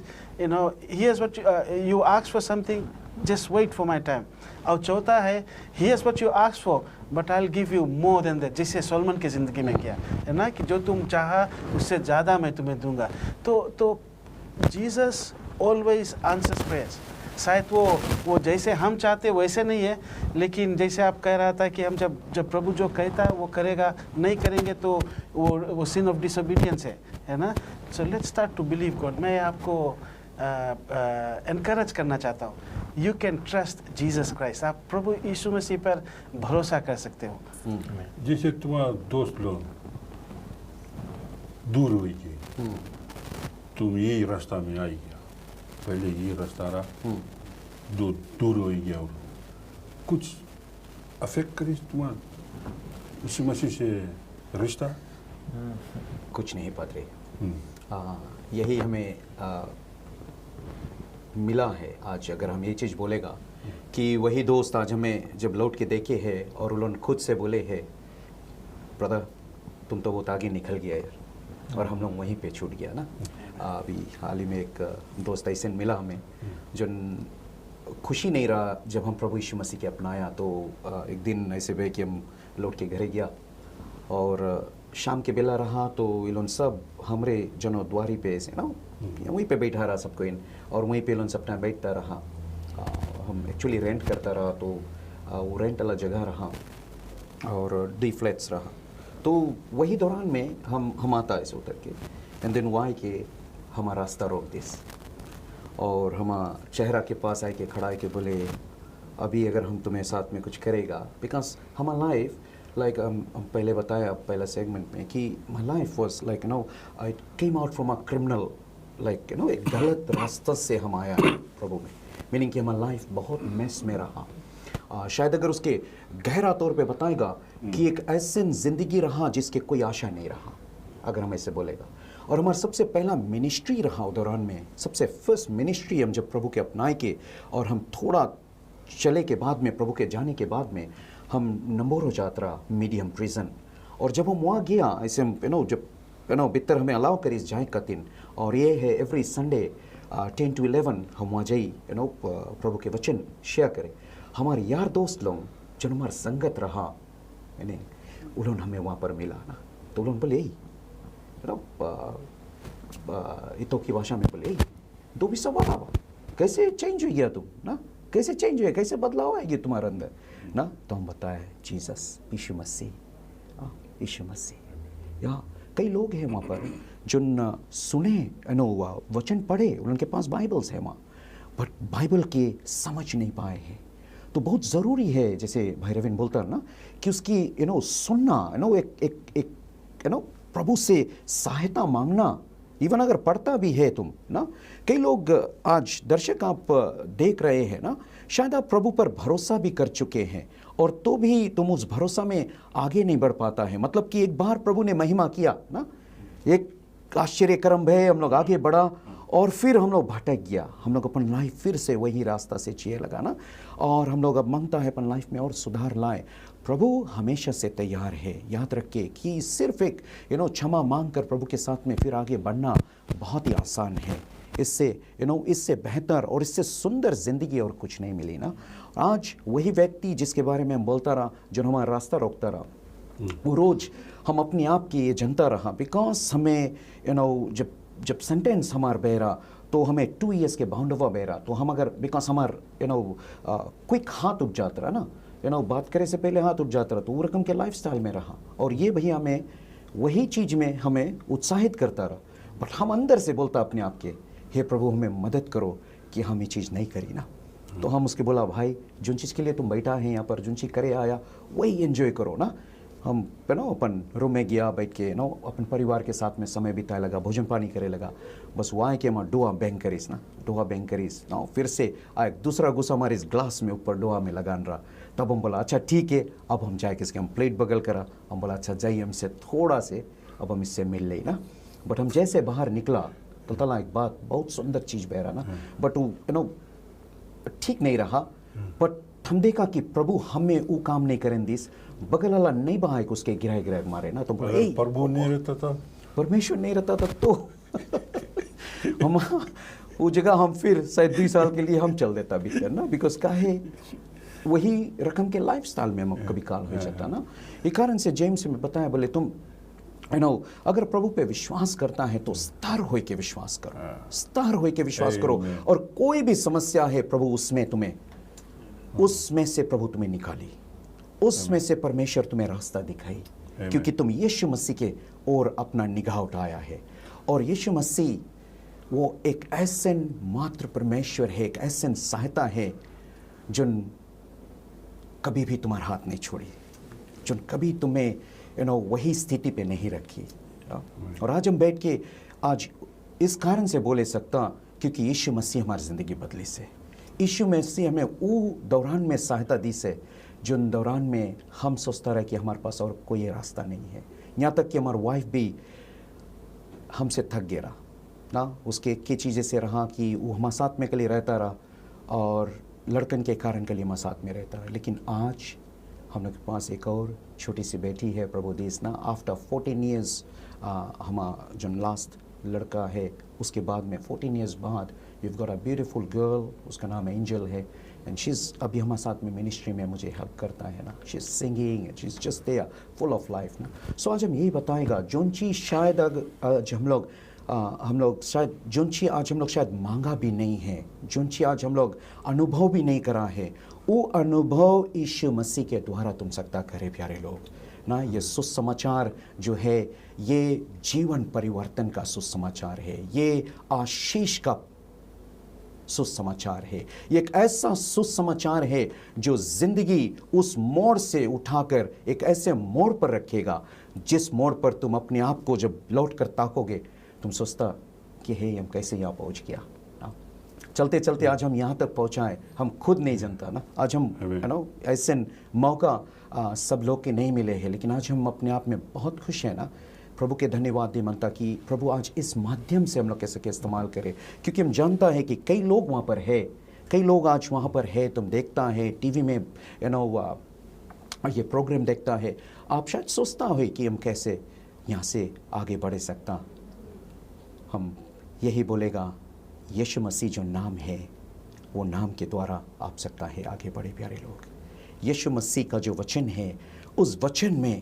here's what you asked for something, just wait for my time. और चौथा है, here's what you asked for, but I'll give you more than that, जिससे सोलोमन की ज़िंदगी में किया, है ना, कि जो तुम चाहा उससे ज़्यादा मैं तुम्हें दूंगा। तो जीसस ऑलवेज आंसर्स प्रेयर्स। शायद वो जैसे हम चाहते वैसे नहीं है, लेकिन जैसे आप कह रहा था कि हम जब प्रभु जो कहता है वो करेगा, नहीं करेंगे तो वो सिन ऑफ डिसोबीडियंस है ना। So let's start to believe God. मैं आपको एनकरेज करना चाहता हूँ, you can trust Jesus Christ. आप प्रभु यीशु मसीह पर भरोसा कर सकते हो। जैसे तुम्हारा दोस्त लोग दूर हुई थी, तुम यही रास्ता में आई गया, पहले ये रास्ता रहा, दूर हो गया, और कुछ अफेक्ट करी तुम्हारा यीशु मसीह से रिश्ता? कुछ नहीं पादरे, यही हमें मिला है आज। अगर हम ये चीज़ बोलेगा कि वही दोस्त आज हमें जब लौट के देखे हैं और उन्होंने खुद से बोले हैं, ब्रदर तुम तो बहुत आगे निकल गया यार, और हम लोग वहीं पे छूट गया ना। अभी हाल ही में एक दोस्त ऐसे मिला हमें जो खुशी नहीं रहा जब हम प्रभु यीशु मसीह के अपनाया। तो एक दिन ऐसे हुए कि हम लौट के घरे गया और शाम के बेला रहा, तो इलोन सब हमरे जनो द्वारी पे ऐसे ना वहीं पे बैठा रहा सबको इन, और वहीं पे इलोन सब टाइम बैठता रहा। हम एक्चुअली रेंट करता रहा, तो वो रेंट वाला जगह रहा और डी फ्लैट्स रहा। तो वही दौरान में हम आता ऐसे उतर के, एंड देन वाई के हमारा रास्ता रोक दिस, और हम चेहरा के पास आए के खड़ा है के बोले अभी अगर हम तुम्हें साथ में कुछ करेगा, बिकॉज हमारा लाइफ लाइक हम पहले बताया पहला सेगमेंट में कि my life was like I came out from a criminal, like एक गलत रास्ता से हम आया प्रभु में, मीनिंग कि हमारा लाइफ बहुत मेस में रहा। शायद अगर उसके गहरा तौर पे बताएगा कि एक ऐसे ज़िंदगी रहा जिसके कोई आशा नहीं रहा, अगर हम ऐसे बोलेगा। और हमारा सबसे पहला मिनिस्ट्री रहा दौरान में, सबसे फर्स्ट मिनिस्ट्री हम जब प्रभु के अपनाए के और हम थोड़ा चले के बाद में, प्रभु के जाने के बाद में, हम नंबोरो यात्रा मीडियम प्रिजन और जब हम वहाँ गया ऐसे जब बितर हमें अलाउ करी जाए कतिन, और ये है एवरी संडे 10 to 11 हम वहाँ जाई प्रभु के वचन शेयर करें। हमारे यार दोस्त लोग जो हमारा संगत रहा उन्होंने हमें वहाँ पर मिला ना, तो उन्होंने बोले यही इतो की भाषा में बोले दो भी सवाल आवा, कैसे चेंज हो गया तुम ना, कैसे चेंज हुआ, कैसे बदलाव आएगी तुम्हारे अंदर ना। तो हम बताए जीसस, यीशु मसीह, यीशु मसीह। या कई लोग हैं वहाँ पर जो सुने वचन पढ़े, उनके पास बाइबल्स है वहाँ, बट बाइबल के समझ नहीं पाए हैं। तो बहुत ज़रूरी है, जैसे भाई रविन बोलता है ना, कि उसकी सुनना, एक प्रभु से सहायता मांगना, इवन अगर पढ़ता भी है तुम ना। कई लोग आज दर्शक आप देख रहे हैं ना, शायद आप प्रभु पर भरोसा भी कर चुके हैं, और तो भी तुम उस भरोसा में आगे नहीं बढ़ पाता है। मतलब कि एक बार प्रभु ने महिमा किया ना, एक आश्चर्य कर्म भय, हम लोग आगे बढ़ा, और फिर हम लोग भटक गया, हम लोग अपन लाइफ फिर से वही रास्ता से जिए लगा ना, और हम लोग अब मांगता है अपन लाइफ में और सुधार लाए। प्रभु हमेशा से तैयार है। याद रखिए कि सिर्फ एक क्षमा मांग कर प्रभु के साथ में फिर आगे बढ़ना बहुत ही आसान है। इससे इससे बेहतर और इससे सुंदर ज़िंदगी और कुछ नहीं मिली ना। आज वही व्यक्ति जिसके बारे में हम बोलता रहा, जो हमारा रास्ता रोकता रहा, वो रोज़ हम अपने आप की ये जनता रहा, बिकॉज हमें जब सेंटेंस हमार बह रहा, तो हमें 2 years के बाउंडवा बह रहा, तो हम अगर बिकॉज हमार क्विक हाथ उठ जाता रहा ना, बात करे से पहले हाथ उठ जाता रहा, तो वो रकम के लाइफस्टाइल में रहा। और ये भैया हमें वही चीज़ में हमें उत्साहित करता रहा, बट हम अंदर से बोलता अपने आप के, हे प्रभु हमें मदद करो कि हम ये चीज़ नहीं करी ना। तो हम उसके बोला, भाई जिन चीज़ के लिए तुम बैठा है यहाँ पर, जिन चीज़ करे आया वही एंजॉय करो ना। हम अपन रूम में गया, बैठ के अपन परिवार के साथ में समय बिताए लगा, भोजन पानी करे लगा, बस वो आए कि हम डोहा बैंक करीस ना, डोहा बैंक करीस ना। फिर से आए दूसरा गुस्सा हमारे इस ग्लास में ऊपर डोहा में लगान रहा। तब हम बोला अच्छा ठीक है, अब हम जाए किसके, हम प्लेट बगल करा, हम बोला अच्छा जाइए हमसे थोड़ा से, अब हम इससे मिल ले ना। बट हम जैसे बाहर निकला तो तला एक बात बहुत सुंदर चीज़ बह रहा ना, बट वो ठीक नहीं रहा। बट हम देखा कि प्रभु हमें वो काम नहीं करें दिस, बगल वाला नहीं बहा एक उसके गिराए मारे ना। तो प्रभु नहीं रहता था, परमेश्वर नहीं रहता था, तो हम वो जगह हम फिर शायद 2 साल के लिए हम चल देता भीतर ना, बिकॉज काहे वही रकम के लाइफस्टाइल में हम कभी काल हो जाता ना। ये कारण से जेम्स में बताया, बोले तुम अगर प्रभु पे विश्वास करता है तो स्तर होय के विश्वास करो, स्तर होय के विश्वास करो। और कोई भी समस्या है प्रभु उसमें तुम्हें, उसमें से प्रभु तुम्हें निकाली, उसमें से परमेश्वर तुम्हें रास्ता दिखाई, क्योंकि तुम यीशु मसीह के और अपना निगाह उठाया है। और यीशु मसीह वो एक ऐसे मात्र परमेश्वर है, एक ऐसे सहायता है जो कभी भी तुम्हारा हाथ नहीं छोड़ी, जो कभी तुम्हें वही स्थिति पे नहीं रखी। और आज हम बैठ के आज इस कारण से बोले सकता, क्योंकि यीशु मसीह हमारी ज़िंदगी बदली से, यीशु मसीह हमें वो दौरान में सहायता दी से जो दौरान में हम सोचता रहे कि हमारे पास और कोई रास्ता नहीं है। यहाँ तक कि हमारा वाइफ भी हमसे थक गया ना, उसके एक ही चीज़ से रहा कि वो हमारे साथ में के लिए रहता रहा, और लड़कन के कारण के लिए हमारे साथ में रहता रहा। लेकिन आज हम लोग के पास एक और छोटी सी बेटी है, प्रभु देश ना। आफ्टर 14 years हमारा जो लास्ट लड़का है, उसके बाद में 14 years बाद we've got a beautiful girl, उसका नाम एंजल है, एंड शी इज़ अभी हमारे साथ में मिनिस्ट्री में मुझे हेल्प करता है ना। She is singing, she is just there full of life ना। सो आज हम यही बताएगा, जोन चीज़ शायद आज हम लोग शायद जोन चीज़ आज हम लोग शायद मांगा भी नहीं है, जोन चीज़ आज हम लोग अनुभव भी नहीं करा है, वो अनुभव यीशु मसीह के द्वारा तुम सकता करे प्यारे लोग ना। ये सुसमाचार जो है, ये जीवन परिवर्तन का सुसमाचार है, ये आशीष का सुसमाचार है। ये एक ऐसा सुसमाचार है जो ज़िंदगी उस मोड़ से उठाकर एक ऐसे मोड़ पर रखेगा, जिस मोड़ पर तुम अपने आप को जब लौट कर ताकोगे, तुम सोचता कि हे हम कैसे यहाँ पहुँच गया ना। चलते चलते आज हम यहाँ तक पहुँचाए, हम खुद नहीं जानता ना। आज हम ऐसे मौका सब लोग के नहीं मिले हैं, लेकिन आज हम अपने आप में बहुत खुश हैं ना। प्रभु के धन्यवाद दे मनता कि प्रभु आज इस माध्यम से हम लोग कैसे के इस्तेमाल करें, क्योंकि हम जानता है कि कई लोग वहाँ पर है, कई लोग आज वहाँ पर है। तुम देखता है टीवी में ये प्रोग्राम देखता है, आप शायद सोचता हो कि हम कैसे यहाँ से आगे बढ़ सकता। हम यही बोलेगा, यीशु मसीह जो नाम है, वो नाम के द्वारा आप सकता है आगे बढ़े। प्यारे लोग, यीशु मसीह का जो वचन है, उस वचन में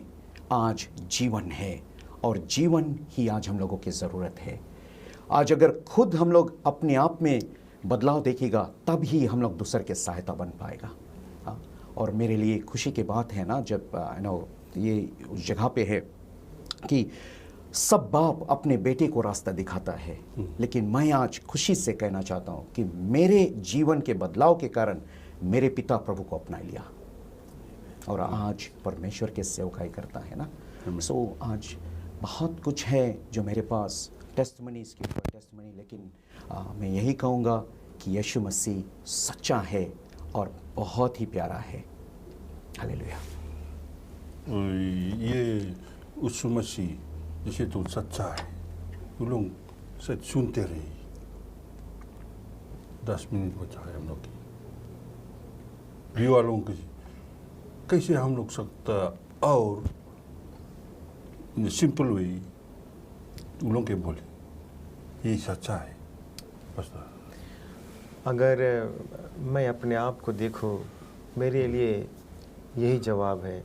आज जीवन है, और जीवन ही आज हम लोगों की ज़रूरत है। आज अगर खुद हम लोग अपने आप में बदलाव देखेगा, तब ही हम लोग दूसरे के सहायता बन पाएगा। हाँ, और मेरे लिए खुशी की बात है ना, जब ये उस जगह पे है कि सब बाप अपने बेटे को रास्ता दिखाता है, लेकिन मैं आज खुशी से कहना चाहता हूँ कि मेरे जीवन के बदलाव के कारण मेरे पिता प्रभु को अपना लिया, और आज परमेश्वर के सेवकाई करता है ना। सो आज बहुत कुछ है जो मेरे पास, टेस्टमनी इसके ऊपर टेस्टमनी, लेकिन मैं यही कहूँगा कि यीशु मसीह सच्चा है और बहुत ही प्यारा है। हालेलुया। ये यीशु मसीह जैसे तो सच्चा है, तुम लोग सच सुनते रहिए। 10 मिनट बचा है हम लोग की भी वालों की, कैसे हम लोग सकता और सिंपल वे तुम लोग के बोले ये सच्चा है। बस अगर मैं अपने आप को देखूं, मेरे लिए यही जवाब है,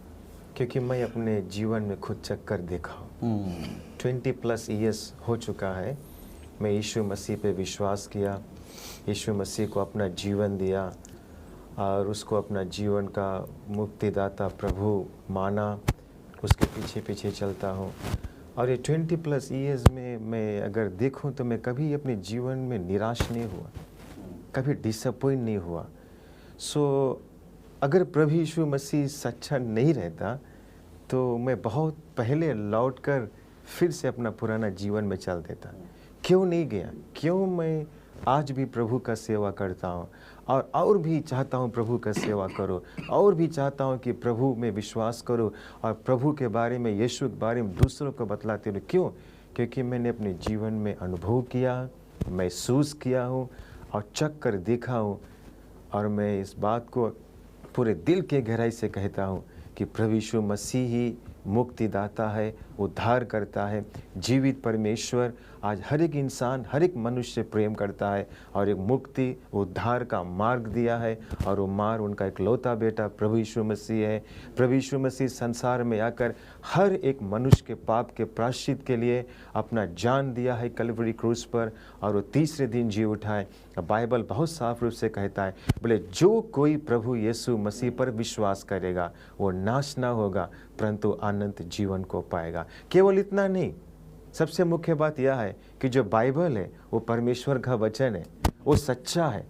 क्योंकि मैं अपने जीवन में खुद चेक कर देखा हूँ। 20+ ईयर्स हो चुका है, मैं यीशु मसीह पे विश्वास किया, यीशु मसीह को अपना जीवन दिया और उसको अपना जीवन का मुक्तिदाता प्रभु माना, उसके पीछे पीछे चलता हूँ। और ये 20+ ईयर्स में मैं अगर देखूँ तो मैं कभी अपने जीवन में निराश नहीं हुआ, कभी डिसअपॉइंट नहीं हुआ। सो अगर प्रभु यीशु मसीह सच्चा नहीं रहता तो मैं बहुत पहले लौटकर फिर से अपना पुराना जीवन में चल देता। क्यों नहीं गया? क्यों मैं आज भी प्रभु का सेवा करता हूँ और भी चाहता हूँ प्रभु का सेवा करो, और भी चाहता हूँ कि प्रभु में विश्वास करो और प्रभु के बारे में, यीशु के बारे में दूसरों को बतलाते रहो। क्यों? क्योंकि मैंने अपने जीवन में अनुभव किया, महसूस किया हूँ और चख कर देखा हूँ, और मैं इस बात को पूरे दिल के गहराई से कहता हूँ कि प्रभु यीशु मसीह ही मुक्तिदाता है, उद्धार करता है। जीवित परमेश्वर आज हर एक इंसान, हर एक मनुष्य से प्रेम करता है और एक मुक्ति उद्धार का मार्ग दिया है, और वो मार्ग उनका इकलौता बेटा प्रभु यीशु मसीह है। प्रभु यीशु मसीह संसार में आकर हर एक मनुष्य के पाप के प्रायश्चित के लिए अपना जान दिया है कलवरी क्रूस पर, और वो तीसरे दिन जी उठा है। बाइबल बहुत साफ रूप से कहता है, बोले जो कोई प्रभु यीशु मसीह पर विश्वास करेगा वो नाश ना होगा परंतु अनंत जीवन को पाएगा। केवल इतना नहीं, सबसे मुख्य बात यह है कि जो बाइबल है वो परमेश्वर का वचन है, वो सच्चा है।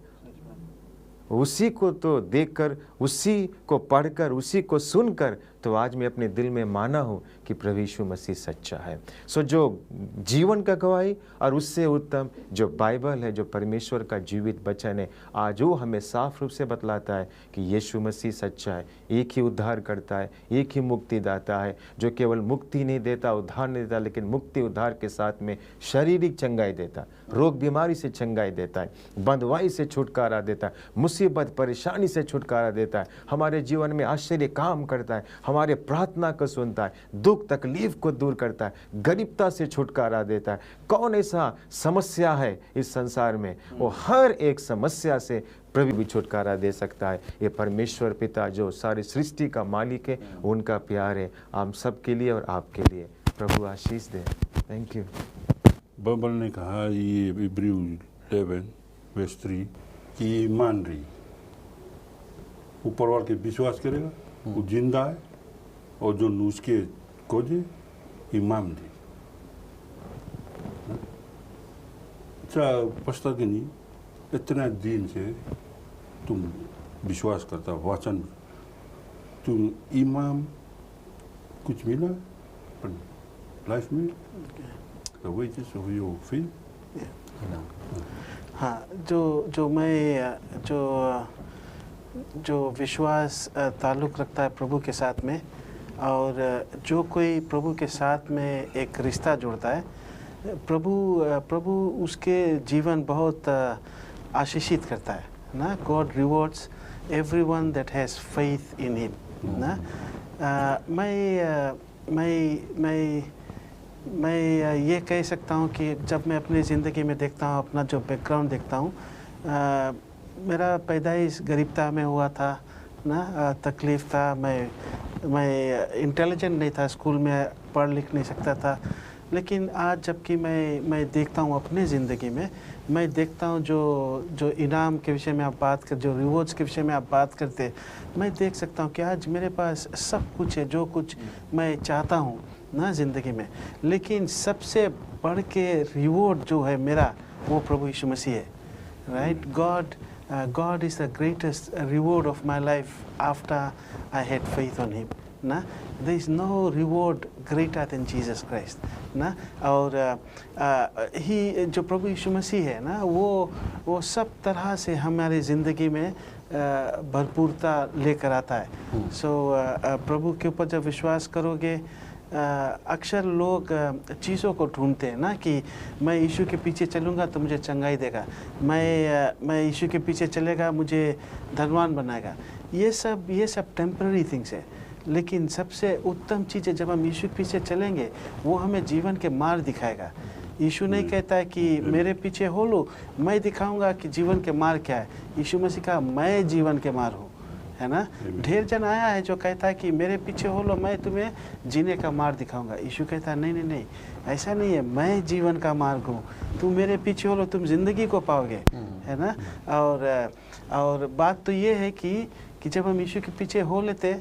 उसी को तो देखकर, उसी को पढ़कर, उसी को सुनकर तो आज मैं अपने दिल में माना हूँ कि प्रभु यीशु मसीह सच्चा है। सो जो जीवन का गवाही और उससे उत्तम जो बाइबल है, जो परमेश्वर का जीवित वचन है, आज वो हमें साफ रूप से बतलाता है कि यीशु मसीह सच्चा है, एक ही उद्धार करता है, एक ही मुक्तिदाता है, जो केवल मुक्ति नहीं देता, उद्धार नहीं देता, लेकिन मुक्ति उद्धार के साथ में शारीरिक चंगाई देता, रोग बीमारी से चंगाई देता है, बंधुआई से छुटकारा देता है, मुसीबत परेशानी से छुटकारा देता है, हमारे जीवन में आश्चर्य काम करता है, हमारे प्रार्थना को सुनता है, दुख तकलीफ को दूर करता है, गरीबता से छुटकारा देता है। कौन ऐसा समस्या है इस संसार में, वो हर एक समस्या से प्रभु भी छुटकारा दे सकता है। ये परमेश्वर पिता जो सारी सृष्टि का मालिक है, उनका प्यार है हम सबके लिए और आपके लिए। प्रभु आशीष दे। Thank you. बाइबल ने कहा, ये इब्रियू 11:3 कि ये ईमान रही, ऊपर वाले के विश्वास करेगा वो जिंदा है, और जो उसके खोजे ईमान दे। अच्छा, पछता कि नहीं, इतना दिन से तुम विश्वास करता वचन, तुम ईमान कुछ मिला लाइफ में, तो वही चीज हो फिर। हाँ, जो विश्वास ताल्लुक़ रखता है प्रभु के साथ में, और जो कोई प्रभु के साथ में एक रिश्ता जोड़ता है, प्रभु उसके जीवन बहुत आशीषित करता है ना। God rewards everyone that has faith in him ना। मैं ये कह सकता हूँ कि जब मैं अपनी ज़िंदगी में देखता हूँ, अपना जो बैकग्राउंड देखता हूँ, मेरा पैदाइश गरीबता में हुआ था ना, तकलीफ़ था, मैं इंटेलिजेंट नहीं था, स्कूल में पढ़ लिख नहीं सकता था। लेकिन आज जबकि मैं देखता हूँ अपनी ज़िंदगी में, मैं देखता हूँ जो इनाम के विषय में आप बात कर, जो रिवॉर्ड्स के विषय में आप बात करते, मैं देख सकता हूँ कि आज मेरे पास सब कुछ है, जो कुछ मैं चाहता हूँ ना ज़िंदगी में। लेकिन सबसे बढ़ के रिवॉर्ड जो है मेरा, वो प्रभु यीशु मसीह है, right. God is the greatest reward of my life after I had faith on Him. ना, there is no reward greater than Jesus Christ. ना, और ही जो प्रभु यीशु मसीह है ना, वो सब तरह से हमारी ज़िंदगी में भरपूरता लेकर आता है। सो प्रभु के ऊपर जब विश्वास करोगे, अक्सर लोग चीज़ों को ढूंढते हैं ना, कि मैं यीशु के पीछे चलूँगा तो मुझे चंगाई देगा, मैं यीशु के पीछे चलेगा मुझे धनवान बनाएगा। ये सब टेम्पररी थिंग्स है। लेकिन सबसे उत्तम चीज़ है, जब हम यीशु के पीछे चलेंगे, वो हमें जीवन के मार्ग दिखाएगा। यीशु नहीं कहता है कि मेरे पीछे हो लो, मैं दिखाऊंगा कि जीवन के मार्ग क्या है। यीशु मसीह का मैं जीवन के मार्ग हूँ, है ना। ढेर जन आया है जो कहता है कि मेरे पीछे हो लो, मैं तुम्हें जीने का मार्ग दिखाऊंगा। यीशु कहता है नहीं, ऐसा नहीं है, मैं जीवन का मार्ग हूँ, तुम मेरे पीछे हो लो, तुम जिंदगी को पाओगे, है ना। और बात तो ये है कि जब हम यीशु के पीछे हो लेते,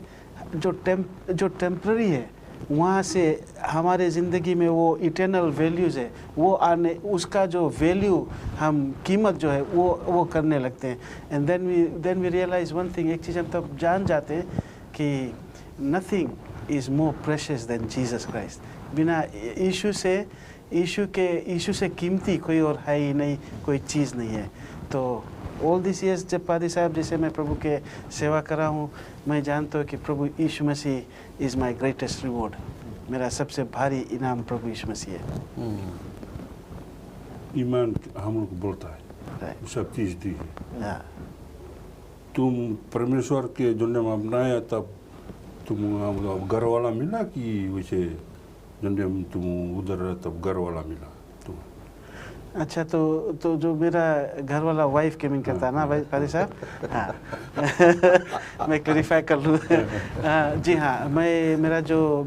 जो टेम्पररी है, वहाँ से हमारे ज़िंदगी में वो इटर्नल वैल्यूज़ है, वो आने, उसका जो वैल्यू, हम कीमत जो है वो करने लगते हैं। And then we realise one thing, एक चीज़ हम तब जान जाते हैं कि nothing is more precious than Jesus Christ. बिना यीशु से कीमती कोई और है ही नहीं, कोई चीज़ नहीं है। तो ऑल दिस ईयर्स जब पादी साहब जैसे मैं प्रभु के सेवा कर रहा हूँ, मैं जानता हूँ कि प्रभु यीशु मसीह इज़ माई ग्रेटेस्ट रिवॉर्ड। मेरा सबसे भारी इनाम प्रभु यीशु मसीह है। ईमान हम लोग बोलता है, सब चीज़ दी है। तुम परमेश्वर के जन्म में अपनाया, तब तुम घर वाला मिला कि वैसे जन्म तुम उधर तब घर वाला मिला? अच्छा, तो जो मेरा घर वाला वाइफ के मीन करता है ना भाई पादी साहब, हाँ मैं क्लैरिफाई कर लूँ। जी हाँ, मेरा जो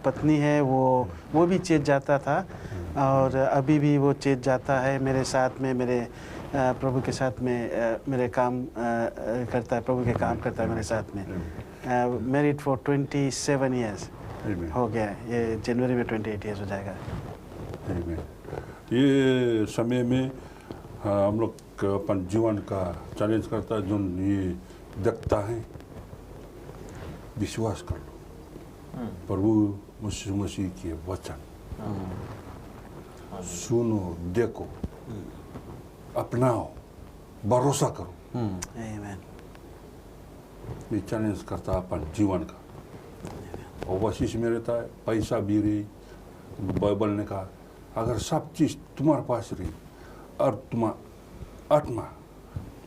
पत्नी है वो भी चेत जाता था, और अभी भी वो चेत जाता है मेरे साथ में, मेरे प्रभु के साथ में मेरे काम करता है, प्रभु के काम करता है मेरे साथ में। मैरिड फॉर 27 ईयर्स हो गया है, ये जनवरी में 28 ईयर्स हो जाएगा। ये समय में हम लोग अपन जीवन का चैलेंज करता है, जो ये देखता है, विश्वास कर लो प्रभु यीशु मसीह के वचन, सुनो, देखो, अपनाओ, भरोसा करो। आमीन। ये चैलेंज करता है अपन जीवन का, और वशीष में रहता है, पैसा भी रही, बाइबल ने कहा अगर सब चीज़ तुम्हारे पास रही और तुम्हारा आत्मा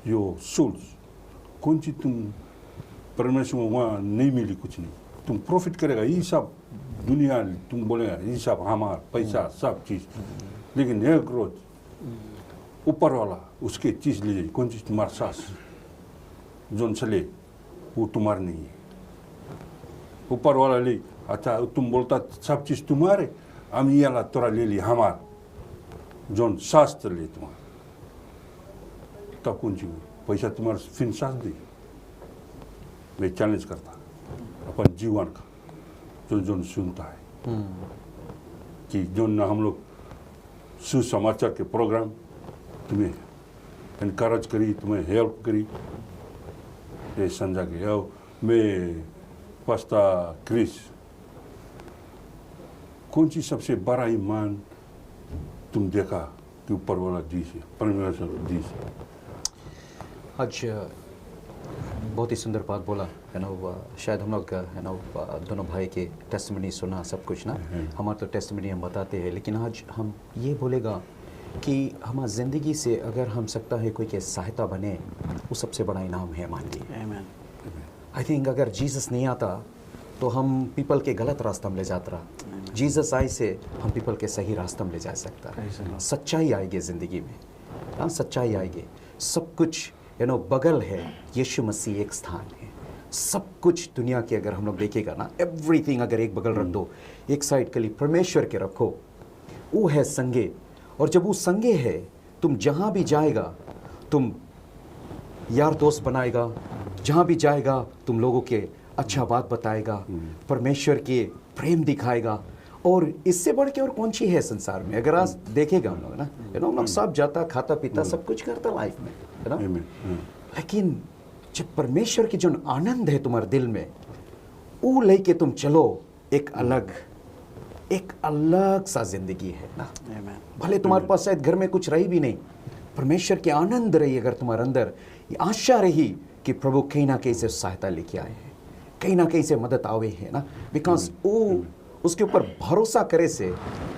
जो सोल्स, कौन चीज़ तुम परमेश्वर में वहाँ नहीं मिली, कुछ नहीं, तुम प्रॉफिट करेगा, ये सब दुनिया तुम बोलेगा ये सब हमारा पैसा सब चीज़, लेकिन एक रोज ऊपर वाला उसके चीज़ ले जाए, कौन चीज़ तुम्हारा सास जो चले वो तुम्हारा नहीं है, ऊपर वाला ले, अच्छा तुम बोलता सब चीज़ तुम्हारे, हम ये ला तोरा ले ली हमार जोन शास्त्र ले तुम्हारा, तब कौन चीज पैसा तुम्हारा फिर सास दी। मैं चैलेंज करता अपन जीवन का जो सुनता है कि जो न हम लोग सुसमाचार के प्रोग्राम तुम्हें इनकरेज करी, तुम्हें हेल्प करी, ये समझा के आओ। मैं पास्ता क्रिस, कौन सी सबसे बड़ा ईमान तुम देखा कि ऊपर वाला दी से, परमेश्वर दी से? आज बहुत ही सुंदर बात बोला है ना, शायद हम लोग है ना दोनों भाई के टेस्टिमनी सुना सब कुछ ना, हमारा तो टेस्टिमनी हम बताते हैं, लेकिन आज हम ये बोलेगा कि हमारी ज़िंदगी से अगर हम सकता है कोई के सहायता बने, वो सबसे बड़ा इनाम है मान ली। आई थिंक अगर जीसस नहीं आता तो हम पीपल के गलत रास्ता में ले जाता रहा। जीसस आई से हम पीपल के सही रास्ता में ले जा सकता है। सच्चाई आएगी ज़िंदगी में, हाँ सच्चाई आएगी। सब कुछ बगल है, यीशु मसीह एक स्थान है। सब कुछ दुनिया के अगर हम लोग देखेगा ना, एवरीथिंग अगर एक बगल रख दो, एक साइड के लिए परमेश्वर के रखो, वो है संगे। और जब वो संगे है, तुम जहाँ भी जाएगा तुम यार दोस्त बनाएगा, जहाँ भी जाएगा तुम लोगों के अच्छा बात बताएगा, परमेश्वर के प्रेम दिखाएगा। और इससे बढ़ के और कौन सी है संसार में? अगर आज देखेगा हम लोग ना, हम लोग सब जाता खाता पीता सब कुछ करता लाइफ में, है ना, लेकिन जब परमेश्वर की जो आनंद है तुम्हारे दिल में, वो लेके तुम चलो, एक अलग सा जिंदगी है ना। भले तुम्हारे पास शायद घर में कुछ रही भी नहीं, परमेश्वर की आनंद रही अगर तुम्हारे अंदर, ये आशा रही कि प्रभु कहीं ना कहीं से सहायता लेके आए हैं, कहीं ना कहीं से मदद आवे है ना, बिकॉज वो उसके ऊपर भरोसा करे से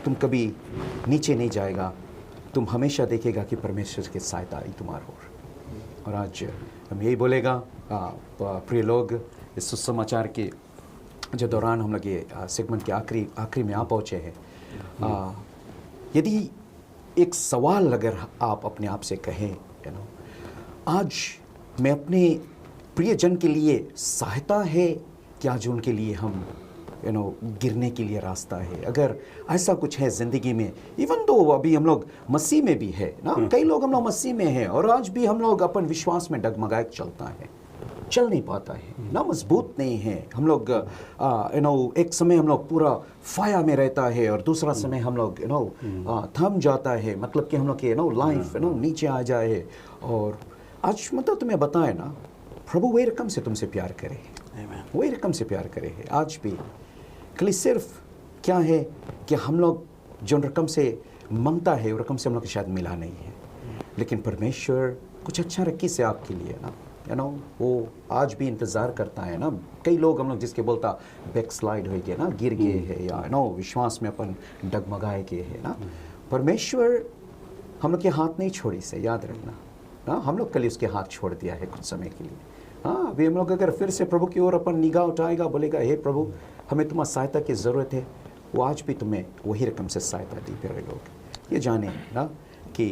तुम कभी नीचे नहीं जाएगा, तुम हमेशा देखेगा कि परमेश्वर की सहायता आई तुम्हारे और आज हम यही बोलेगा प्रिय लोग, इस सुसमाचार के जो दौरान हम लोग ये सेगमेंट के आखिरी में आ पहुँचे हैं। यदि एक सवाल अगर आप अपने आप से कहें, आज मैं अपने प्रियजन के लिए सहायता है कि आज उनके लिए हम गिरने के लिए रास्ता है? अगर ऐसा कुछ है ज़िंदगी में, इवन दो अभी हम लोग मसीह में भी है ना, कई लोग हम लोग मसीह में हैं और आज भी हम लोग अपन विश्वास में डगमगाए चलता है, चल नहीं पाता है ना, मजबूत नहीं है हम लोग। एक समय हम लोग पूरा फाया में रहता है और दूसरा समय हम लोग थम जाता है, मतलब कि हम लोग के लाइफ नीचे आ जाए। और आज मतलब तुम्हें बताए ना, प्रभु वही रकम से तुमसे प्यार करे, वही रकम से प्यार करे है आज भी। खाली सिर्फ क्या है कि हम लोग जो रकम से मांगता है वो रकम से हम लोग शायद मिला नहीं है, लेकिन परमेश्वर कुछ अच्छा रखी से आपके लिए ना, वो आज भी इंतज़ार करता है ना। कई लोग हम लोग जिसके बोलता बैकस्लाइड हो गए ना, गिर गए हैं या विश्वास में अपन डगमगाए गए हैं ना, परमेश्वर हम लोग के हाथ नहीं छोड़ी से, याद रखना ना, हम लोग कल उसके हाथ छोड़ दिया है कुछ समय के लिए। हाँ, अभी हम लोग अगर फिर से प्रभु की ओर अपन निगाह उठाएगा, बोलेगा हे प्रभु हमें तुम्हारी सहायता की ज़रूरत है, वो आज भी तुम्हें वही रकम से सहायता दी। प्यारे लोग ये जाने ना कि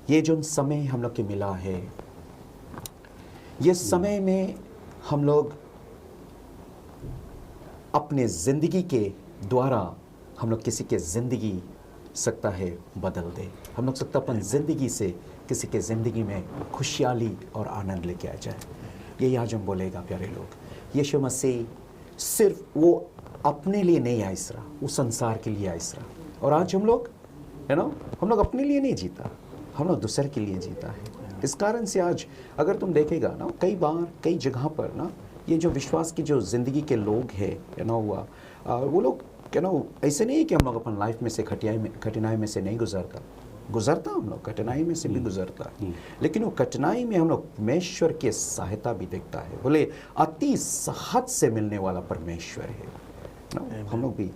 ये जो समय हम लोग के मिला है, ये समय में हम लोग अपने ज़िंदगी के द्वारा हम लोग किसी के ज़िंदगी सकता है बदल दे, हम लोग सकता अपन ज़िंदगी से किसी के ज़िंदगी में खुशहाली और आनंद लेके आ जाए। यही आज हम बोलेगा प्यारे लोग। यीशु मसीह सिर्फ वो अपने लिए नहीं आइस रहा, वो संसार के लिए आइस रहा। और आज हम लोग हम लोग अपने लिए नहीं जीता, हम लोग दूसरे के लिए जीता है। इस कारण से आज अगर तुम देखेगा ना, कई बार कई जगह पर ना, ये जो विश्वास की जो ज़िंदगी के लोग हैं वो लोग ऐसे नहीं है कि हम लोग अपन लाइफ में से कठिनाई में से नहीं गुजरता हम लोग कठिनाई में से भी गुजरता है, लेकिन वो कठिनाई में हम लोग परमेश्वर की सहायता भी देखता है। बोले अति सहज से मिलने वाला परमेश्वर है। हम लोग भी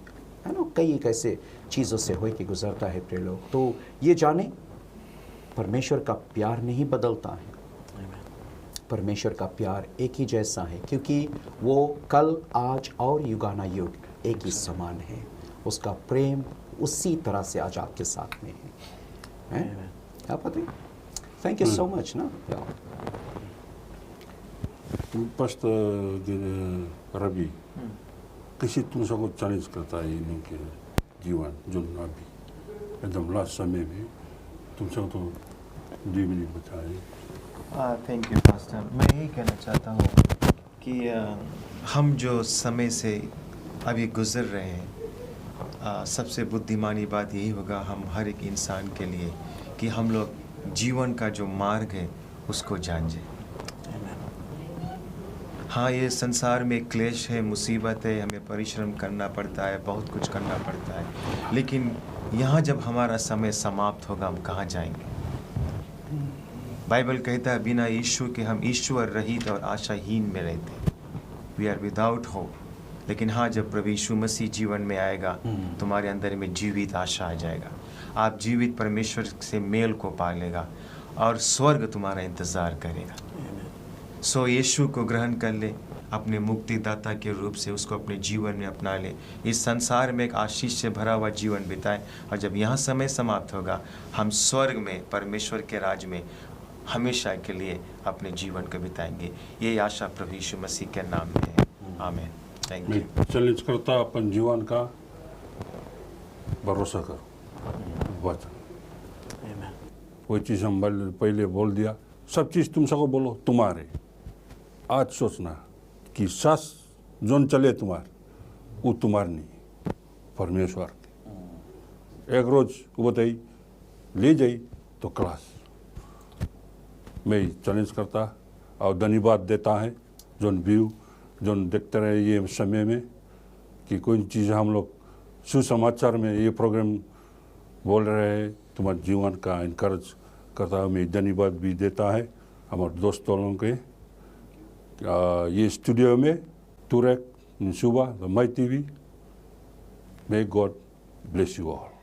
कई ऐसे चीज़ों से हो के गुजरता है प्रिय लोग। तो ये जाने परमेश्वर का प्यार नहीं बदलता है, परमेश्वर का प्यार एक ही जैसा है, क्योंकि वो कल आज और युगानुयुग एक ही समान है। उसका प्रेम उसी तरह से आज आपके साथ में है। क्या पता? थैंक यू सो मच ना। पास्टर रवि, किसी तुमको चैलेंज करता है इनके जीवन जो अभी एकदम लास्ट समय में तुमसे तो 2 मिनट बताए। Thank you pastor. मैं यही कहना चाहता हूँ कि हम जो समय से अभी गुज़र रहे हैं, सबसे बुद्धिमानी बात यही होगा हम हर एक इंसान के लिए कि हम लोग जीवन का जो मार्ग है उसको जान जाए। हाँ, ये संसार में क्लेश है, मुसीबत है, हमें परिश्रम करना पड़ता है, बहुत कुछ करना पड़ता है, लेकिन यहाँ जब हमारा समय समाप्त होगा हम कहाँ जाएंगे? बाइबल कहता है बिना यीशु के हम ईश्वर रहित और आशाहीन में रहते, वी आर विदाउट होप। लेकिन हाँ, जब प्रभु यीशु मसीह जीवन में आएगा तुम्हारे अंदर में जीवित आशा आ जाएगा, आप जीवित परमेश्वर से मेल को पा लेगा और स्वर्ग तुम्हारा इंतज़ार करेगा। सो यीशु को ग्रहण कर ले, अपने मुक्तिदाता के रूप से उसको अपने जीवन में अपना ले, इस संसार में एक आशीष से भरा हुआ जीवन बिताए, और जब यहाँ समय समाप्त होगा हम स्वर्ग में परमेश्वर के राज में हमेशा के लिए अपने जीवन को बिताएंगे। ये आशा प्रभु यीशु मसीह के नाम में है। आमीन। Thank you. मैं चैलेंज करता अपन जीवन का भरोसा करो वचन। Amen. कोई चीज़ हम पहले बोल दिया, सब चीज़ तुम सबको बोलो तुम्हारे। आज सोचना कि सास जोन चले तुम्हार वो तुम्हार नहीं, परमेश्वर की। एक रोज वो बताई ले जाई तो क्लास मैं चैलेंज करता और धन्यवाद देता है जोन व्यू जोन देखते रहे ये समय में कि कोई चीज़ हम लोग सुसमाचार में ये प्रोग्राम बोल रहे हैं, तुम्हारे जीवन का इनकरेज करता है। मैं धन्यवाद भी देता है हमारे दोस्तों लोगों के। ये स्टूडियो में तुरक सुबह my TV. May God bless you all.